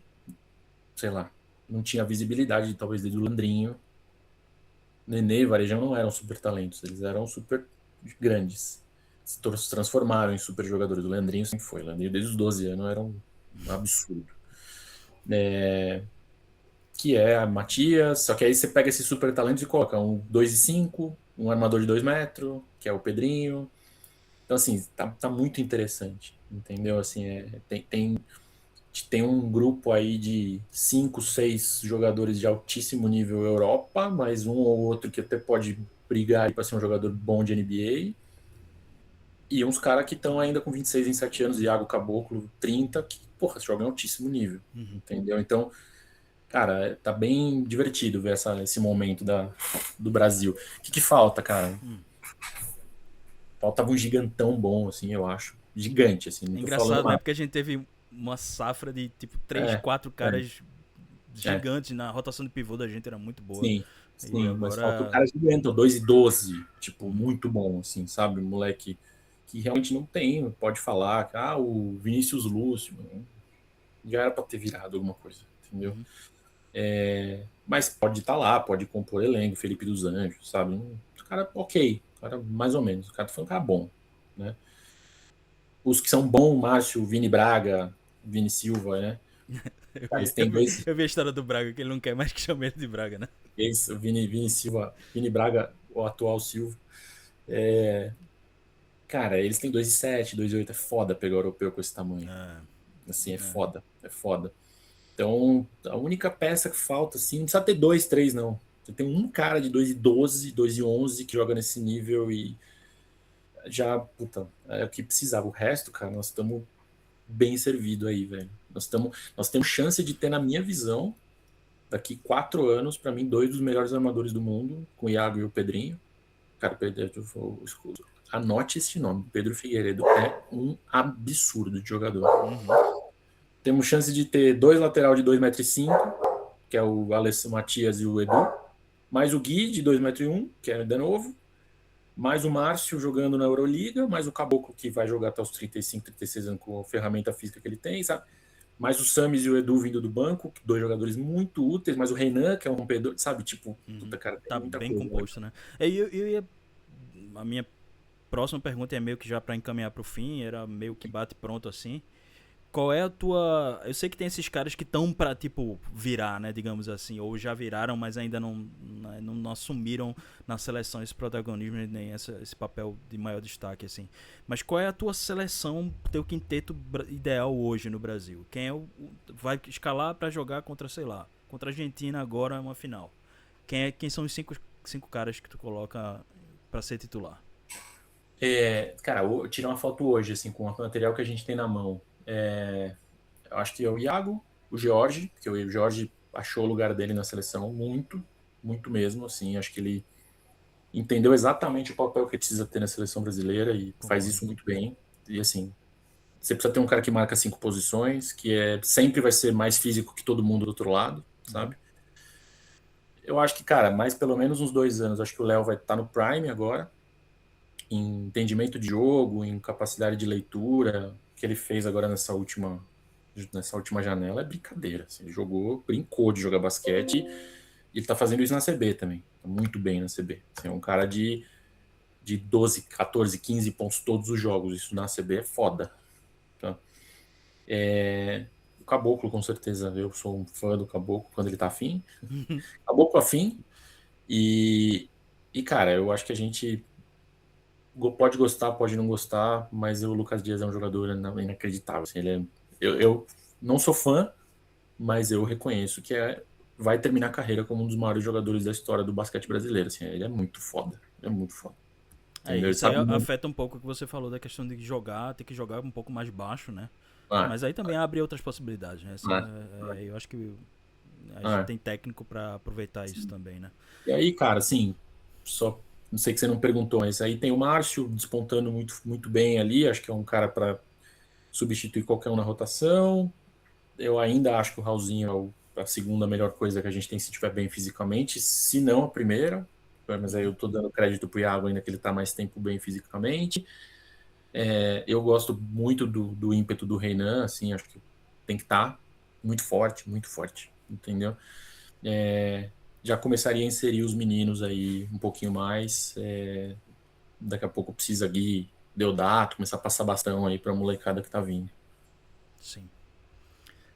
sei lá, não tinha visibilidade, talvez desde o Landrinho. Nenê e Varejão não eram super talentos, eles eram super grandes. Se transformaram em super jogadores. O Leandrinho sempre foi. O Leandrinho desde os 12 anos era um absurdo. Que é a Matias, só que aí você pega esses super talentos e coloca um 2,5, um armador de 2 metros, que é o Pedrinho. Então, assim, tá muito interessante, entendeu? Assim, tem um grupo aí de 5, 6 jogadores de altíssimo nível Europa, mais um ou outro que até pode brigar para ser um jogador bom de NBA. E uns caras que estão ainda com 26, 27 anos, Iago Caboclo, 30, que, porra, jogam em altíssimo nível, entendeu? Então, cara, tá bem divertido ver esse momento do Brasil. O que falta, cara? Faltava um gigantão bom, assim, eu acho. Gigante, assim, não É tô falando engraçado, né? mais. Porque a gente teve uma safra de tipo 3, É, 4 é, caras é. gigantes. Na rotação de pivô da gente era muito boa. Sim, E sim, mas falta o agora. cara gigante, 2,12, tipo, muito bom, assim, sabe? Moleque que realmente não tem, pode falar, o Vinícius Lúcio, já era pra ter virado alguma coisa, entendeu? Uhum. Mas pode estar lá, pode compor elenco, Felipe dos Anjos, sabe? O cara, ok, o cara mais ou menos, o cara foi um cara bom, né? Os que são bons, Márcio, Vini Braga, Vini Silva, né? Eu Cara, vi, eles eu, têm vi, dois, eu vi a história do Braga, que ele não quer mais que chame ele de Braga, né? Vini Silva, Vini Braga, o atual Silva. Cara, eles têm 2,7, 2,8, é foda pegar o europeu com esse tamanho. Ah, Assim, é é. foda, é foda. Então, a única peça que falta, assim, não precisa ter 2, 3, não. Você tem um cara de 2,12, 2,11 que joga nesse nível e já, puta, é o que precisava. O resto, cara, nós estamos bem servido aí, velho. Nós temos chance de ter, na minha visão, daqui 4 anos, para mim, dois dos melhores armadores do mundo, com o Iago e o Pedrinho. Cara, anote esse nome. Pedro Figueiredo é um absurdo de jogador. Uhum. Temos chance de ter dois lateral de 2,5 m, que é o Alessio Matias e o Edu, mais o Gui de 2,1 m, que é de novo, mais o Márcio jogando na Euroliga, mais o Caboclo que vai jogar até os 35, 36 anos com a ferramenta física que ele tem, sabe? Mais o Samis e o Edu vindo do banco, dois jogadores muito úteis, mais o Reinan, que é um rompedor, sabe? Tipo, puta, cara, tem Tá muita bem coisa, né? composto, né? A minha próxima pergunta é meio que já pra encaminhar pro fim, era meio que bate pronto assim. Qual é a tua. Eu sei que tem esses caras que estão pra, tipo, virar, né? Digamos assim. Ou já viraram, mas ainda não assumiram na seleção esse protagonismo, nem esse papel de maior destaque, assim. Mas qual é a tua seleção, teu quinteto ideal hoje no Brasil? Quem é vai escalar pra jogar contra, sei lá, contra a Argentina agora é uma final? Quem são os cinco caras que tu coloca pra ser titular? Cara, eu tirei uma foto hoje, assim, com o material que a gente tem na mão. Eu acho que é o Iago, o Jorge, porque o Jorge achou o lugar dele na seleção muito, muito mesmo, assim, acho que ele entendeu exatamente o papel que precisa ter na seleção brasileira e faz Concordo. isso muito bem. E assim, você precisa ter um cara que marca 5 posições, que sempre vai ser mais físico que todo mundo do outro lado, Uhum. sabe? Eu acho que, cara, mais pelo menos uns 2 anos, acho que o Léo vai estar no Prime agora, em entendimento de jogo, em capacidade de leitura, que ele fez agora nessa última janela é brincadeira. Assim, ele brincou de jogar basquete, e ele tá fazendo isso na CB também. Tá muito bem na CB. Assim, é um cara de 12, 14, 15 pontos todos os jogos. Isso na CB é foda. Tá? O Caboclo, com certeza, eu sou um fã do Caboclo quando ele tá afim. Caboclo afim. Cara, eu acho que a gente pode gostar, pode não gostar, mas o Lucas Dias é um jogador inacreditável. Assim, eu não sou fã, mas eu reconheço que vai terminar a carreira como um dos maiores jogadores da história do basquete brasileiro. Assim, ele é muito foda. Ele é muito foda. Entendeu? Ele Isso aí sabe muito. afeta um pouco o que você falou da questão de jogar, ter que jogar um pouco mais baixo, né? Ah, Mas aí também abre outras possibilidades, né? Assim, ah, eu acho que a gente ah. tem técnico pra aproveitar isso também, né? E aí, cara, assim, só não sei que você não perguntou, mas aí tem o Márcio despontando muito, muito bem ali. Acho que é um cara para substituir qualquer um na rotação. Eu ainda acho que o Raulzinho a segunda melhor coisa que a gente tem se estiver bem fisicamente, se não a primeira. Mas aí eu tô dando crédito pro Iago ainda que ele tá mais tempo bem fisicamente. Eu gosto muito do ímpeto do Reinan, assim, acho que tem que estar muito forte, entendeu? Já começaria a inserir os meninos aí um pouquinho mais. Daqui a pouco precisa Gui, Deodato, começar a passar bastão aí pra molecada que tá vindo. Sim.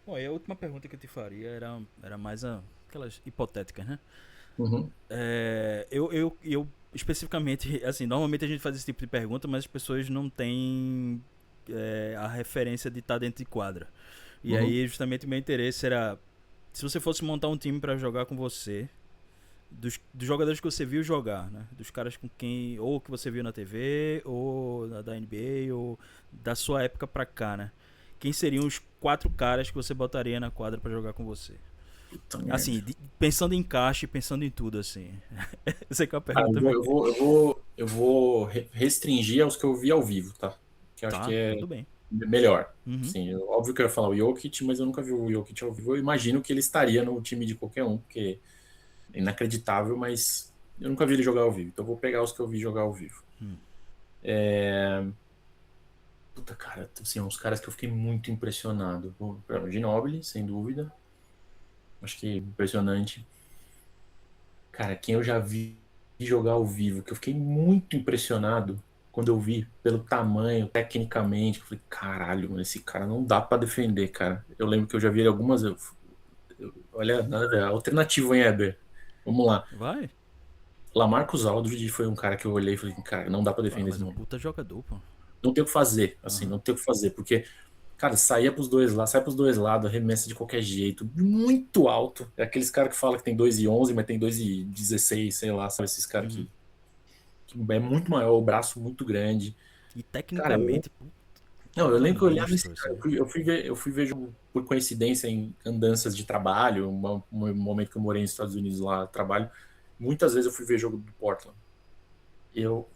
Bom, e a última pergunta que eu te faria era mais aquelas hipotéticas, né? Uhum. Eu especificamente, assim, normalmente a gente faz esse tipo de pergunta, mas as pessoas não têm a referência de estar dentro de quadra. E Uhum. aí, justamente, o meu interesse era: se você fosse montar um time pra jogar com você, dos jogadores que você viu jogar, né? Dos caras com quem, ou que você viu na TV, ou da NBA, ou da sua época pra cá, né? Quem seriam os 4 caras que você botaria na quadra pra jogar com você? Puta merda. Assim, pensando em encaixe, pensando em tudo, assim. Eu sei que é uma Cara, pergunta eu vou, meio. eu vou, eu vou, eu vou restringir aos que eu vi ao vivo, tá? Que eu acho que Tá, é tudo bem. melhor. Uhum. Sim, óbvio que eu ia falar o Jokic, mas eu nunca vi o Jokic ao vivo. Eu imagino que ele estaria no time de qualquer um, porque é inacreditável, mas eu nunca vi ele jogar ao vivo. Então eu vou pegar os que eu vi jogar ao vivo. Puta, cara, assim, uns caras que eu fiquei muito impressionado. O Ginobili, sem dúvida. Acho que é impressionante. Cara, quem eu já vi jogar ao vivo, que eu fiquei muito impressionado quando eu vi pelo tamanho, tecnicamente. Eu falei, caralho, mano, esse cara não dá pra defender, cara. Eu lembro que eu já vi ele algumas. Olha, nada a ver. Alternativa, hein, Eber? Vamos lá. Vai? Lamarcus Aldridge foi um cara que eu olhei e falei, cara, não dá pra Pô, defender mas esse é um maluco. puta jogador, pô. Não tem o que fazer, assim, Aham. não tem o que fazer, porque, cara, saía pros dois lados, sai pros dois lados, arremessa de qualquer jeito, muito alto. É aqueles caras que falam que tem 2,11 mas tem 2,16 sei lá, sabe? Esses caras Uhum. que é muito maior, o braço muito grande. E Cara, tecnicamente, não, eu puta lembro que eu olhava monstro, esse cara, assim. eu fui ver jogo por coincidência em andanças de trabalho, um momento que eu morei nos Estados Unidos lá, trabalho. Muitas vezes eu fui ver jogo do Portland. Eu,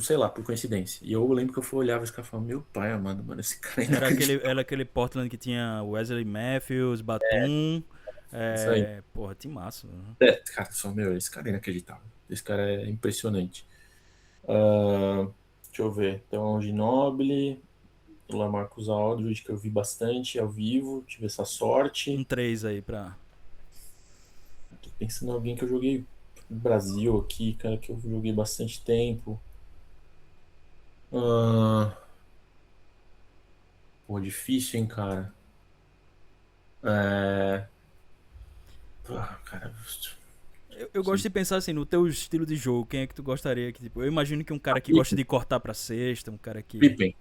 sei lá, por coincidência. E eu lembro que eu fui olhar esse cara e falava, meu pai amado, mano, esse cara é Era inacreditável. aquele Portland que tinha Wesley Matthews, Batum. Isso aí. Porra, timaço. Né? Cara, só, meu, esse cara é inacreditável. Esse cara é impressionante. Ah, deixa eu ver. Então, o Ginobili, o Lamarcus Aldridge, que eu vi bastante ao vivo, tive essa Um sorte. 3 aí pra. Tô pensando em alguém que eu joguei no Brasil aqui, cara, que eu joguei bastante tempo. Ah, pô, difícil, hein, cara. É... cara, Eu gosto de pensar assim, no teu estilo de jogo, quem é que tu gostaria que, tipo, eu imagino que um cara que gosta Pippen, de cortar pra cesta, um cara que. Pippen,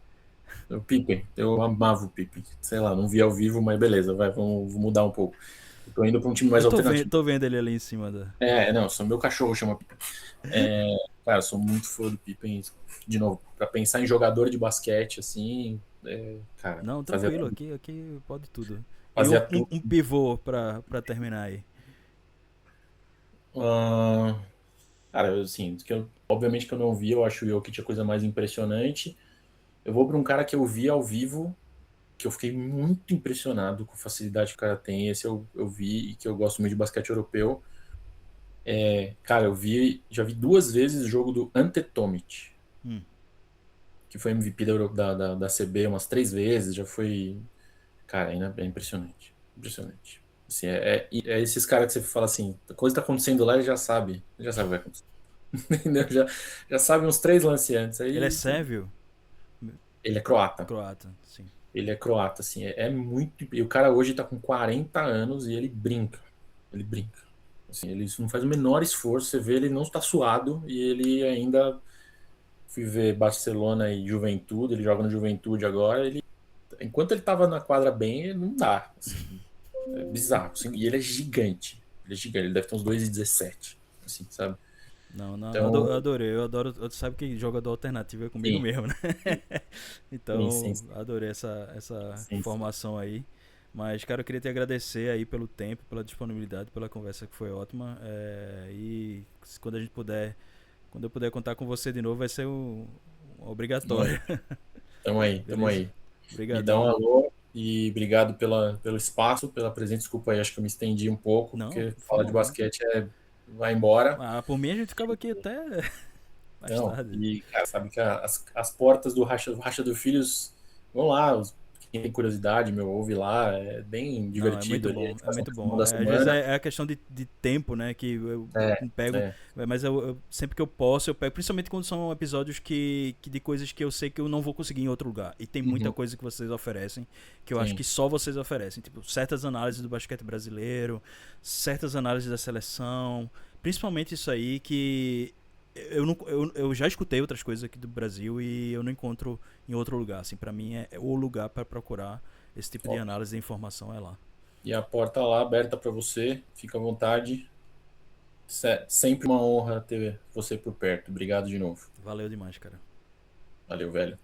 o Pippen, eu amava o Pippen. Sei lá, não vi ao vivo, mas beleza, vamos mudar um pouco. Eu tô indo para um time mais Eu alternativo. tô vendo ele ali em cima da. Não, só meu cachorro chama Pippen. Cara, eu sou muito fã do Pippen. De novo, para pensar em jogador de basquete, assim, Cara, Não, tranquilo, aqui pode tudo. E fazia tudo. um pivô pra terminar aí. Ah, cara, assim, obviamente que eu não vi, eu acho o Jokic a coisa mais impressionante. Eu vou para um cara que eu vi ao vivo, que eu fiquei muito impressionado com a facilidade que o cara tem. Esse eu vi e que eu gosto muito de basquete europeu. Cara, já vi 2 vezes o jogo do Ante Tomic, Hum. que foi MVP da CB umas 3 vezes, já foi. Cara, ainda é impressionante. Impressionante. Assim, é esses caras que você fala assim, a coisa tá acontecendo lá, ele já sabe o que vai acontecer. Entendeu? Já sabe uns 3 lances antes. Ele é Aí sérvio? ele é croata. Croata, sim. Ele é croata, assim, é muito. E o cara hoje tá com 40 anos e ele brinca. Ele brinca. Assim, ele não faz o menor esforço. Você vê, ele não está suado e ele ainda. Fui ver Barcelona e Juventude, ele joga no Juventude agora. Enquanto ele tava na quadra bem, não dá. Assim, é bizarro. Assim, e ele é gigante. Ele é gigante, ele deve ter uns 2,17. Assim, sabe? Não, Então, eu adorei. Eu adoro. Sabe que jogador alternativo é comigo sim, mesmo, né? sim, sim, Então, adorei essa sim, sim. informação aí. Mas, cara, eu queria te agradecer aí pelo tempo, pela disponibilidade, pela conversa que foi ótima. E quando a gente puder, quando eu puder contar com você de novo, vai ser um Tamo obrigatório. aí, tamo aí, tamo Beleza? aí. Me dá um Obrigadão. alô e obrigado pelo espaço, pela presença. Desculpa aí, acho que eu me estendi um pouco, Não, porque por falar de favor. basquete vai embora. Ah, por mim a gente ficava aqui até mais Não, tarde. e cara, sabe que as portas do Racha do Filhos vão lá, quem tem curiosidade, meu, ouve lá, é bem Não, divertido ali, a gente é faz uma muito questão bom. da Às vezes semana. é a questão de tempo, né? Que eu É, me pego. é. Mas sempre que eu posso, eu pego. Principalmente quando são episódios que de coisas que eu sei que eu não vou conseguir em outro lugar. E tem muita Uhum, coisa que vocês oferecem que eu acho que sim. só vocês oferecem. Tipo, certas análises do basquete brasileiro, certas análises da seleção. Principalmente isso aí que. Eu já escutei outras coisas aqui do Brasil e eu não encontro em outro lugar. Assim, para mim é o lugar para procurar esse tipo de Top. análise de informação é lá. E a porta lá aberta para você, fica à vontade. Sempre uma honra ter você por perto. Obrigado de novo. Valeu demais, cara. Valeu, velho.